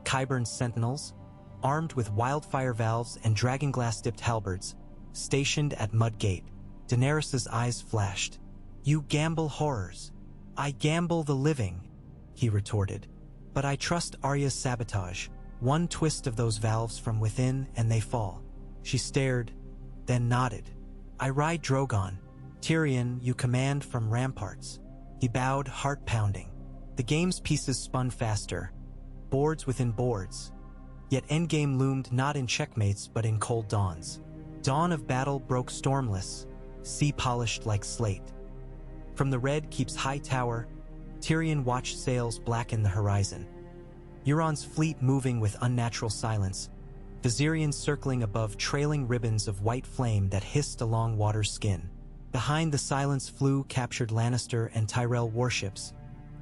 Qyburn's sentinels, armed with wildfire valves and dragonglass-dipped halberds, stationed at Mud Gate. Daenerys' eyes flashed. "You gamble horrors." "I gamble the living," he retorted. "But I trust Arya's sabotage. One twist of those valves from within and they fall." She stared, then nodded. "I ride Drogon. Tyrion, you command from ramparts." He bowed, heart pounding. The game's pieces spun faster, boards within boards. Yet endgame loomed not in checkmates but in cold dawns. Dawn of battle broke stormless, sea polished like slate. From the Red Keep's high tower, Tyrion watched sails blacken the horizon. Euron's fleet moving with unnatural silence, Viserion circling above trailing ribbons of white flame that hissed along water's skin. Behind the silence flew captured Lannister and Tyrell warships,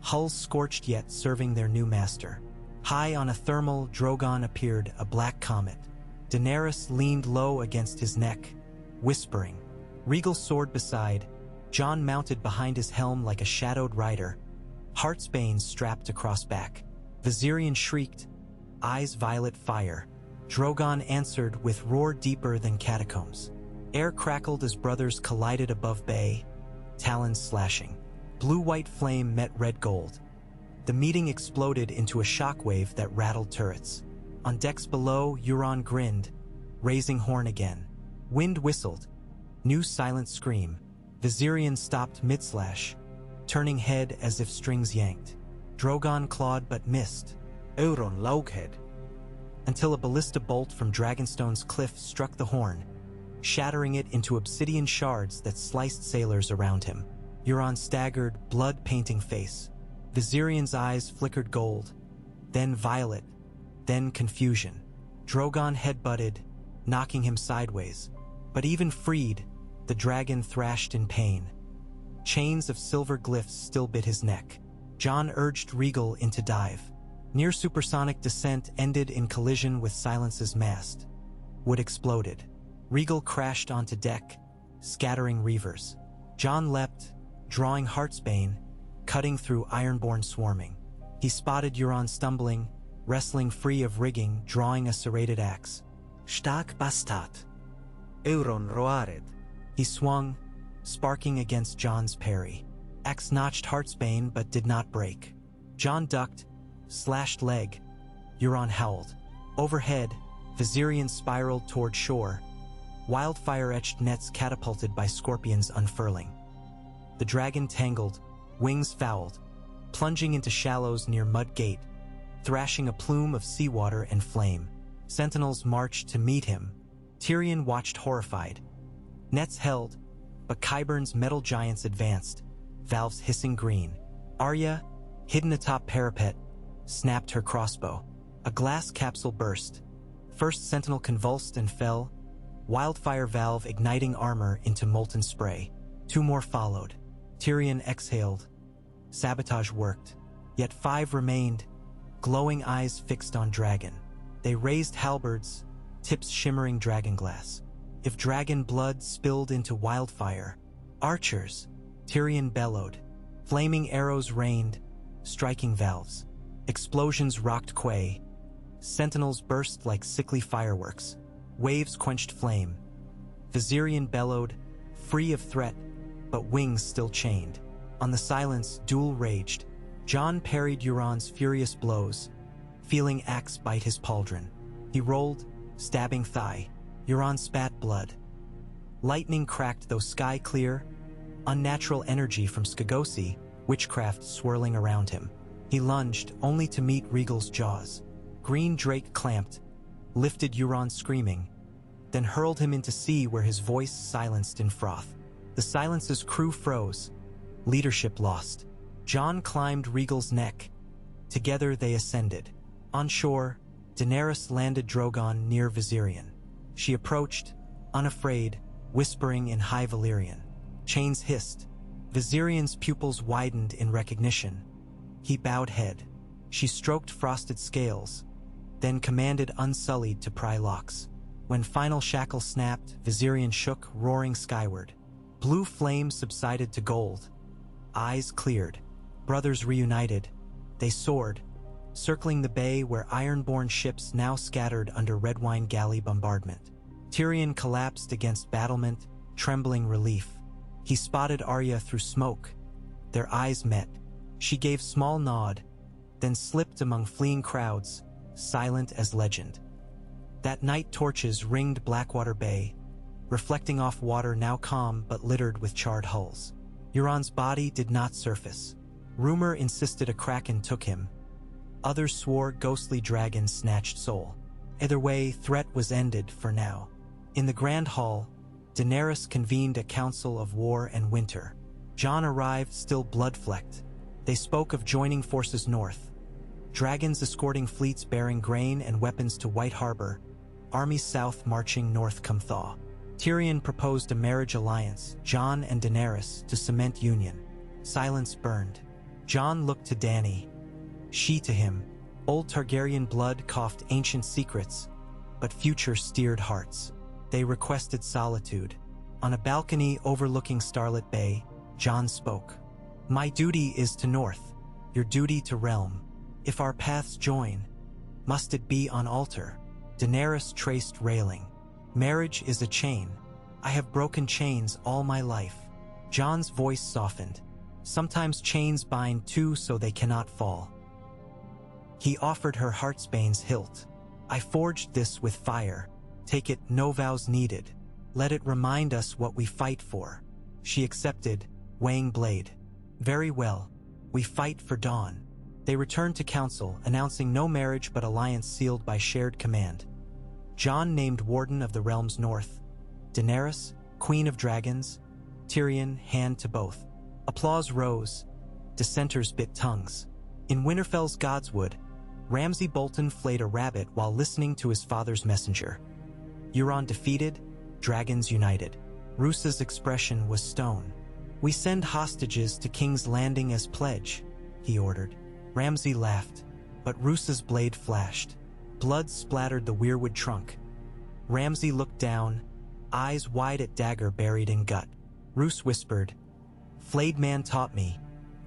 hulls scorched yet serving their new master. High on a thermal, Drogon appeared, a black comet. Daenerys leaned low against his neck, whispering. Regal sword beside, Jon mounted behind his helm like a shadowed rider, Heartsbane strapped across back. Viserion shrieked, eyes violet fire. Drogon answered with roar deeper than catacombs. Air crackled as brothers collided above bay, talons slashing. Blue-white flame met red-gold. The meeting exploded into a shockwave that rattled turrets. On decks below, Euron grinned, raising horn again. Wind whistled. New silent scream. Viserion stopped mid-slash, turning head as if strings yanked. Drogon clawed but missed. Euron Loughead. Until a ballista bolt from Dragonstone's cliff struck the horn, shattering it into obsidian shards that sliced sailors around him. Euron's staggered, blood-painting face. Viserion's eyes flickered gold, then violet, then confusion. Drogon headbutted, knocking him sideways. But even freed, the dragon thrashed in pain. Chains of silver glyphs still bit his neck. Jon urged Regal into dive. Near supersonic descent ended in collision with Silence's mast. Wood exploded. Regal crashed onto deck, scattering reavers. Jon leapt, drawing Heartsbane, cutting through Ironborn swarming. He spotted Euron stumbling, wrestling free of rigging, drawing a serrated axe. Stark Bastat. Euron Roared. He swung, sparking against Jon's parry. Axe notched Heartsbane but did not break. Jon ducked, slashed leg. Euron howled. Overhead, Viserion spiraled toward shore. Wildfire-etched nets catapulted by scorpions unfurling. The dragon tangled, wings fouled, plunging into shallows near Mud Gate, thrashing a plume of seawater and flame. Sentinels marched to meet him. Tyrion watched horrified. Nets held, but Qyburn's metal giants advanced, valves hissing green. Arya, hidden atop parapet, snapped her crossbow. A glass capsule burst. First sentinel convulsed and fell, wildfire valve igniting armor into molten spray. Two more followed. Tyrion exhaled. Sabotage worked. Yet 5 remained, glowing eyes fixed on dragon. They raised halberds, tips shimmering dragonglass. If dragon blood spilled into wildfire, archers, Tyrion bellowed. Flaming arrows rained, striking valves. Explosions rocked quay. Sentinels burst like sickly fireworks. Waves quenched flame. Viserion bellowed, free of threat, but wings still chained. On the silence, duel raged. Jon parried Euron's furious blows, feeling axe bite his pauldron. He rolled, stabbing thigh. Euron spat blood. Lightning cracked though sky clear, unnatural energy from Skagosi, witchcraft swirling around him. He lunged, only to meet Regal's jaws. Green Drake clamped, lifted Euron screaming, then hurled him into sea where his voice silenced in froth. The Silence's crew froze, leadership lost. Jon climbed Regal's neck. Together they ascended. On shore, Daenerys landed Drogon near Viserion. She approached, unafraid, whispering in High Valyrian. Chains hissed. Viserion's pupils widened in recognition. He bowed head. She stroked frosted scales, then commanded Unsullied to pry locks. When final shackle snapped, Viserion shook, roaring skyward. Blue flame subsided to gold. Eyes cleared. Brothers reunited. They soared, circling the bay where ironborn ships now scattered under Redwine galley bombardment. Tyrion collapsed against battlement, trembling relief. He spotted Arya through smoke. Their eyes met. She gave small nod, then slipped among fleeing crowds, silent as legend. That night torches ringed Blackwater Bay, reflecting off water now calm but littered with charred hulls. Euron's body did not surface. Rumor insisted a kraken took him. Others swore ghostly dragons snatched soul. Either way, threat was ended for now. In the Grand Hall, Daenerys convened a council of war and winter. Jon arrived still blood-flecked. They spoke of joining forces north. Dragons escorting fleets bearing grain and weapons to White Harbor, armies south marching north come thaw. Tyrion proposed a marriage alliance, Jon and Daenerys, to cement union. Silence burned. Jon looked to Dany. She to him. Old Targaryen blood coughed ancient secrets. but future steered hearts. They requested solitude. On a balcony overlooking Starlit Bay, Jon spoke. My duty is to north, your duty to realm. If our paths join, must it be on altar? Daenerys traced railing. Marriage is a chain. I have broken chains all my life. Jon's voice softened. Sometimes chains bind two so they cannot fall. He offered her Heartsbane's hilt. I forged this with fire. Take it, no vows needed. Let it remind us what we fight for. She accepted, weighing blade. Very well. We fight for Dawn. They returned to council, announcing no marriage but alliance sealed by shared command. Jon named Warden of the Realm's North. Daenerys, Queen of Dragons. Tyrion, hand to both. Applause rose. Dissenters bit tongues. In Winterfell's Godswood, Ramsay Bolton flayed a rabbit while listening to his father's messenger. Euron defeated, dragons united. Roose's expression was stone. We send hostages to King's Landing as pledge, he ordered. Ramsay laughed, but Roose's blade flashed. Blood splattered the weirwood trunk. Ramsay looked down, eyes wide at dagger buried in gut. Roose whispered, Flayed man taught me.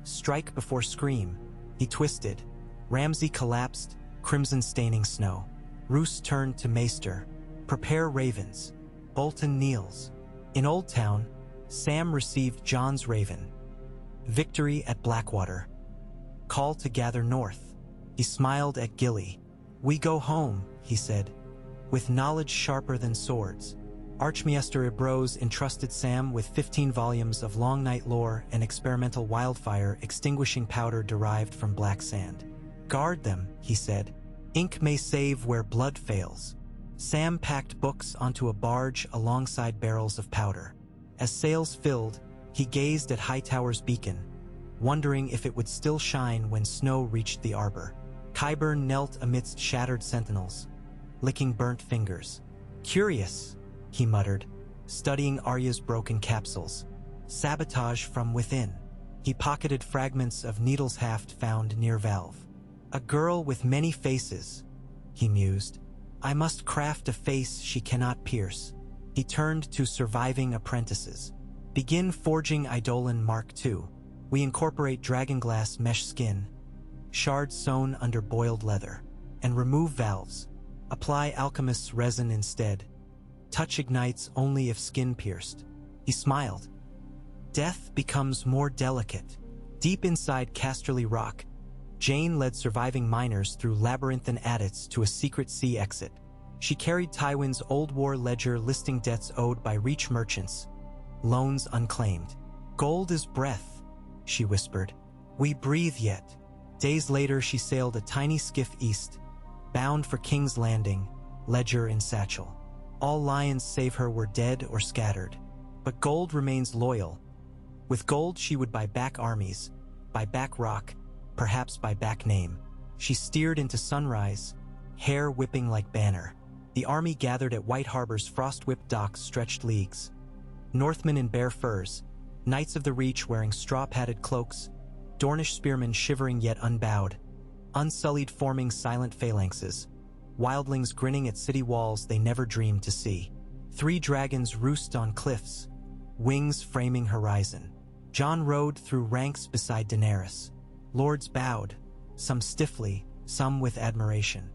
Strike before scream. He twisted. Ramsay collapsed, crimson staining snow. Roose turned to Maester. Prepare ravens. Bolton kneels. In Old Town, Sam received Jon's raven. Victory at Blackwater. Call to gather north. He smiled at Gilly. We go home, he said, with knowledge sharper than swords. Archmaester Ibroz entrusted Sam with 15 volumes of Long Night lore and experimental wildfire extinguishing powder derived from black sand. Guard them, he said. Ink may save where blood fails. Sam packed books onto a barge alongside barrels of powder. As sails filled, he gazed at Hightower's beacon, wondering if it would still shine when snow reached the arbor. Qyburn knelt amidst shattered sentinels, licking burnt fingers. Curious, he muttered, studying Arya's broken capsules. Sabotage from within. He pocketed fragments of needle's haft found near valve. A girl with many faces, he mused. I must craft a face she cannot pierce. He turned to surviving apprentices. Begin forging Eidolon Mark II. We incorporate dragonglass mesh skin, shards sewn under boiled leather, and remove valves. Apply alchemist's resin instead. Touch ignites only if skin pierced. He smiled. Death becomes more delicate. Deep inside Casterly Rock, Jane led surviving miners through labyrinthine adits to a secret sea exit. She carried Tywin's old war ledger listing debts owed by Reach merchants, loans unclaimed. Gold is breath, she whispered. We breathe yet. Days later, she sailed a tiny skiff east, bound for King's Landing, ledger in satchel. All lions save her were dead or scattered. But gold remains loyal. With gold, she would buy back armies, buy back rock, perhaps buy back name. She steered into sunrise, hair whipping like banner. The army gathered at White Harbor's frost-whipped docks stretched leagues. Northmen in bare furs, knights of the Reach wearing straw-padded cloaks, Dornish spearmen shivering yet unbowed, unsullied forming silent phalanxes, wildlings grinning at city walls they never dreamed to see. 3 dragons roost on cliffs, wings framing horizon. Jon rode through ranks beside Daenerys. Lords bowed, some stiffly, some with admiration.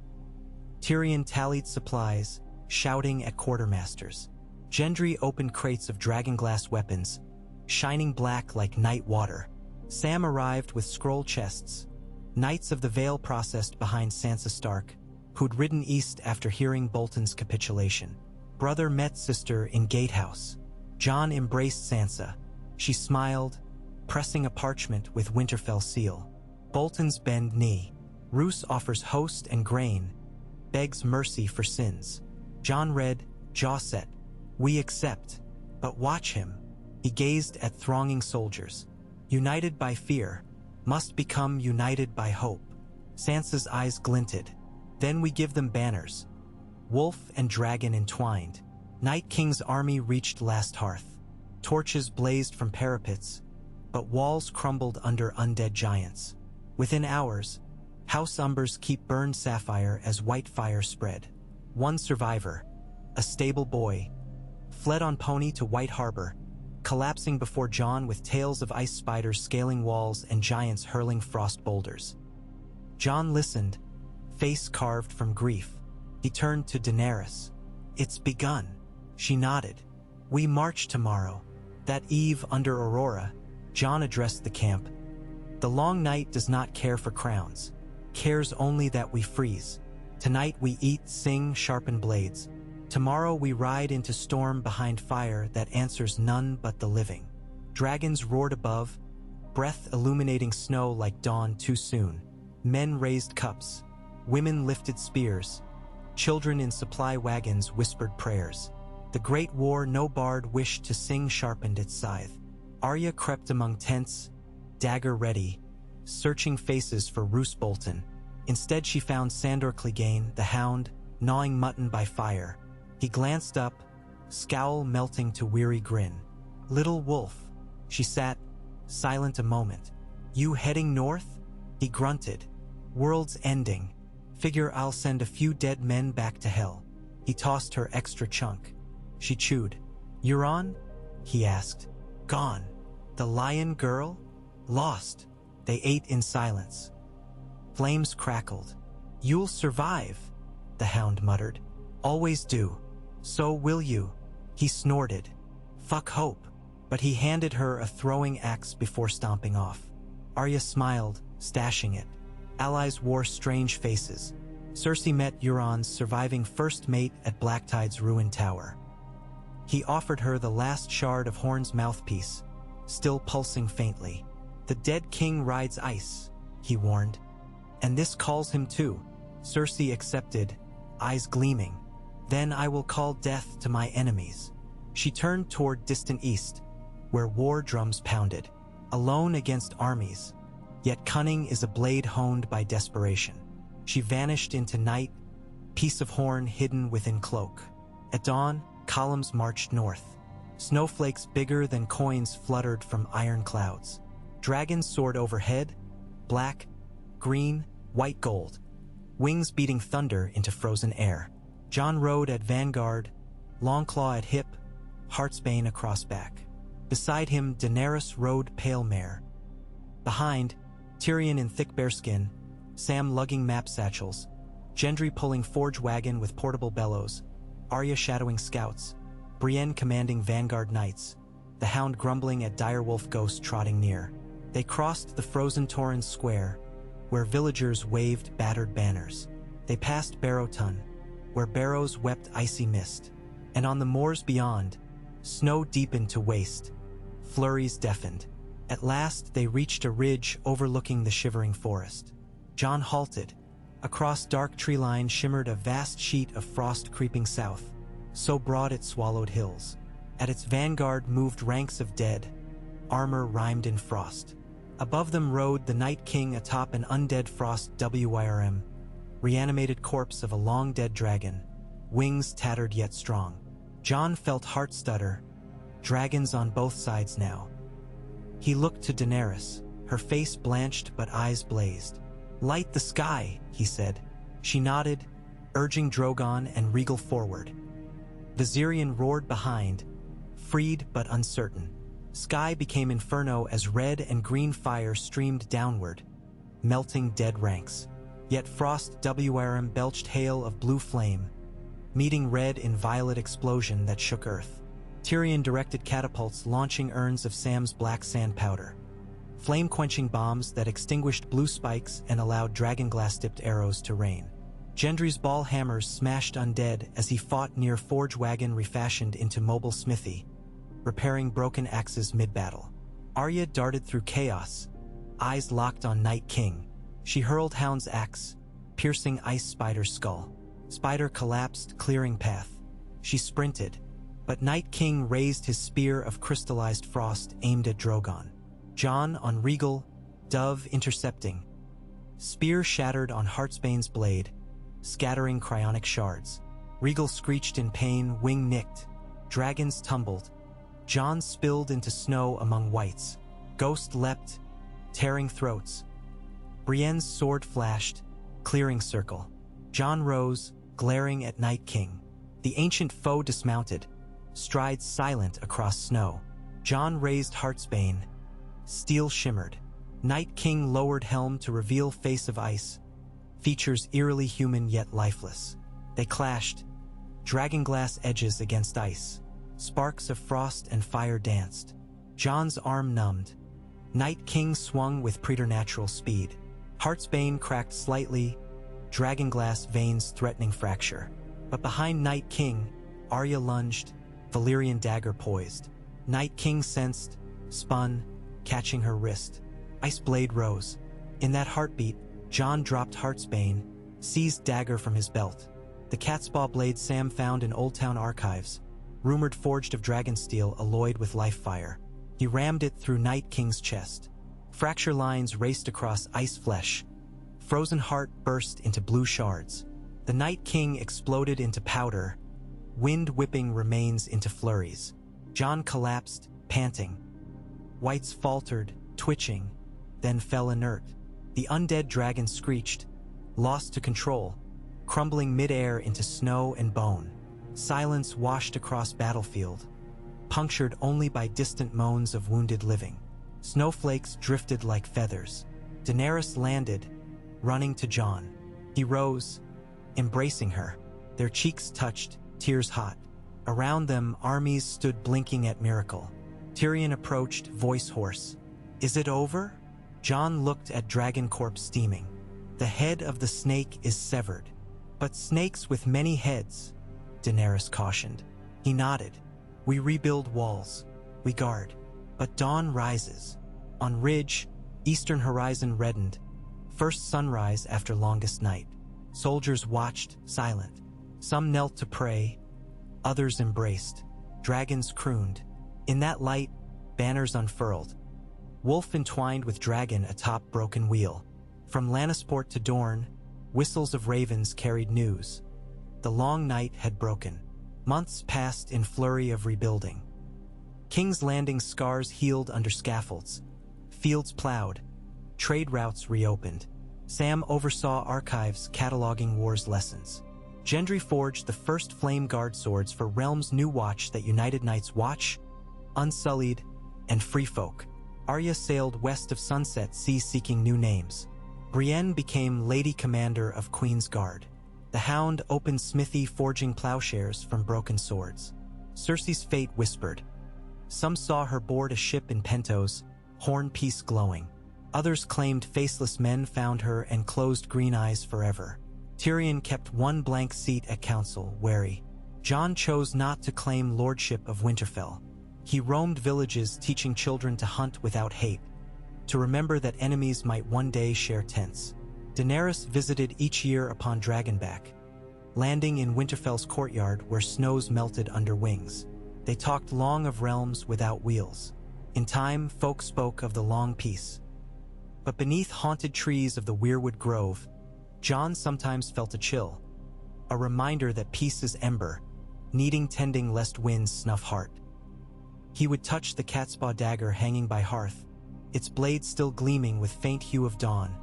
Tyrion tallied supplies, shouting at quartermasters. Gendry opened crates of dragonglass weapons, shining black like night water. Sam arrived with scroll chests, Knights of the Vale processed behind Sansa Stark, who'd ridden east after hearing Bolton's capitulation. Brother met sister in Gatehouse. Jon embraced Sansa. She smiled, pressing a parchment with Winterfell seal. Bolton's bend knee. Roose offers host and grain, begs mercy for sins. Jon read, jaw set. We accept. But watch him. He gazed at thronging soldiers. United by fear, must become united by hope. Sansa's eyes glinted. Then we give them banners. Wolf and dragon entwined. Night King's army reached Last Hearth. Torches blazed from parapets, but walls crumbled under undead giants. Within hours, House Umbers keep burned sapphire as white fire spread. One survivor, a stable boy, fled on pony to White Harbor, collapsing before Jon with tails of ice spiders scaling walls and giants hurling frost boulders. Jon listened, face carved from grief. He turned to Daenerys. "It's begun." She nodded. "We march tomorrow." That eve under Aurora, Jon addressed the camp. "The long night does not care for crowns, cares only that we freeze. Tonight we eat, sing, sharpen blades. Tomorrow we ride into storm behind fire that answers none but the living." Dragons roared above, breath illuminating snow like dawn too soon. Men raised cups, women lifted spears, children in supply wagons whispered prayers. The great war no bard wished to sing sharpened its scythe. Arya crept among tents, dagger ready, searching faces for Roose Bolton. Instead she found Sandor Clegane, the hound, gnawing mutton by fire. He glanced up, scowl melting to weary grin. "Little wolf." She sat, silent a moment. "You heading north?" He grunted. "World's ending. Figure I'll send a few dead men back to hell." He tossed her extra chunk. She chewed. "Euron?" he asked. "Gone." "The lion girl?" "Lost." They ate in silence. Flames crackled. "You'll survive," the hound muttered. "Always do." "So will you." He snorted. "Fuck hope." But he handed her a throwing axe before stomping off. Arya smiled, stashing it. Allies wore strange faces. Cersei met Euron's surviving first mate at Blacktide's ruined tower. He offered her the last shard of Horn's mouthpiece, still pulsing faintly. "The dead king rides ice," he warned. "And this calls him too." Cersei accepted, eyes gleaming. "Then I will call death to my enemies." She turned toward distant east, where war drums pounded, alone against armies. Yet cunning is a blade honed by desperation. She vanished into night, piece of horn hidden within cloak. At dawn, columns marched north. Snowflakes bigger than coins fluttered from iron clouds. Dragons soared overhead, black, green, white gold, wings beating thunder into frozen air. Jon rode at vanguard, Longclaw at hip, Heartsbane across back. Beside him, Daenerys rode pale mare. Behind, Tyrion in thick bearskin, Sam lugging map satchels, Gendry pulling forge wagon with portable bellows, Arya shadowing scouts, Brienne commanding vanguard knights, the hound grumbling at direwolf ghosts trotting near. They crossed the frozen Torrens Square, where villagers waved battered banners. They passed Barrowton, where barrows wept icy mist. And on the moors beyond, snow deepened to waist, flurries deafened. At last they reached a ridge overlooking the shivering forest. Jon halted. Across dark tree line shimmered a vast sheet of frost creeping south, so broad it swallowed hills. At its vanguard moved ranks of dead, armor rimed in frost. Above them rode the Night King atop an undead frost WYRM, reanimated corpse of a long-dead dragon, wings tattered yet strong. Jon felt heart stutter, dragons on both sides now. He looked to Daenerys, her face blanched but eyes blazed. "Light the sky," he said. She nodded, urging Drogon and Regal forward. Viserion roared behind, freed but uncertain. Sky became inferno as red and green fire streamed downward, melting dead ranks. Yet Frost WRM belched hail of blue flame, meeting red in violet explosion that shook earth. Tyrion directed catapults launching urns of Sam's black sand powder, flame-quenching bombs that extinguished blue spikes and allowed dragonglass-dipped arrows to rain. Gendry's ball hammers smashed undead as he fought near forge wagon refashioned into mobile smithy, repairing broken axes mid-battle. Arya darted through chaos, eyes locked on Night King. She hurled Hound's axe, piercing Ice Spider's skull. Spider collapsed, clearing path. She sprinted, but Night King raised his spear of crystallized frost aimed at Drogon. Jon on Regal, Dove intercepting. Spear shattered on Heartsbane's blade, scattering cryonic shards. Regal screeched in pain, wing nicked. Dragons tumbled. Jon spilled into snow among whites. Ghost leapt, tearing throats. Brienne's sword flashed, clearing circle. Jon rose, glaring at Night King. The ancient foe dismounted, strides silent across snow. Jon raised Heartsbane. Steel shimmered. Night King lowered helm to reveal face of ice. Features eerily human yet lifeless. They clashed, dragonglass edges against ice. Sparks of frost and fire danced. Jon's arm numbed. Night King swung with preternatural speed. Heartsbane cracked slightly, dragonglass veins threatening fracture. But behind Night King, Arya lunged, Valyrian dagger poised. Night King sensed, spun, catching her wrist. Ice blade rose. In that heartbeat, Jon dropped Heartsbane, seized dagger from his belt. The catspaw blade Sam found in Old Town archives, rumored forged of dragon steel alloyed with life fire. He rammed it through Night King's chest. Fracture lines raced across ice flesh. Frozen heart burst into blue shards. The Night King exploded into powder, wind whipping remains into flurries. Jon collapsed, panting. Whites faltered, twitching, then fell inert. The undead dragon screeched, lost to control, crumbling midair into snow and bone. Silence washed across battlefield, punctured only by distant moans of wounded living. Snowflakes drifted like feathers. Daenerys landed, running to Jon. He rose, embracing her. Their cheeks touched, tears hot. Around them, armies stood blinking at miracle. Tyrion approached, voice hoarse. "Is it over?" Jon looked at Dragon Corpse steaming. "The head of the snake is severed." "But snakes with many heads," Daenerys cautioned. He nodded. "We rebuild walls. We guard. But dawn rises." On ridge, eastern horizon reddened. First sunrise after longest night. Soldiers watched, silent. Some knelt to pray. Others embraced. Dragons crooned. In that light, banners unfurled. Wolf entwined with dragon atop broken wheel. From Lannisport to Dorne, whistles of ravens carried news. The long night had broken. Months passed in flurry of rebuilding. King's Landing's scars healed under scaffolds. Fields plowed. Trade routes reopened. Sam oversaw archives cataloging war's lessons. Gendry forged the first flame guard swords for Realm's new watch that united Knights Watch, Unsullied, and Free Folk. Arya sailed west of Sunset Sea seeking new names. Brienne became Lady Commander of Queen's Guard. The Hound opened smithy forging plowshares from broken swords. Cersei's fate whispered. Some saw her board a ship in Pentos, horn piece glowing. Others claimed faceless men found her and closed green eyes forever. Tyrion kept one blank seat at council, wary. Jon chose not to claim lordship of Winterfell. He roamed villages teaching children to hunt without hate, to remember that enemies might one day share tents. Daenerys visited each year upon Dragonback, landing in Winterfell's courtyard where snows melted under wings. They talked long of realms without wheels. In time, folk spoke of the long peace. But beneath haunted trees of the Weirwood Grove, Jon sometimes felt a chill, a reminder that peace is ember, needing tending lest winds snuff heart. He would touch the catspaw dagger hanging by hearth, its blade still gleaming with faint hue of dawn,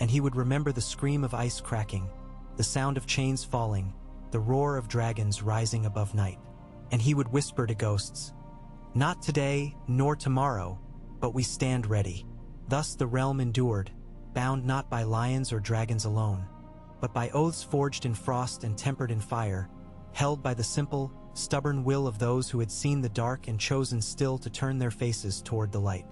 and he would remember the scream of ice cracking, the sound of chains falling, the roar of dragons rising above night. And he would whisper to ghosts, "Not today, nor tomorrow, but we stand ready." Thus the realm endured, bound not by lions or dragons alone, but by oaths forged in frost and tempered in fire, held by the simple, stubborn will of those who had seen the dark and chosen still to turn their faces toward the light.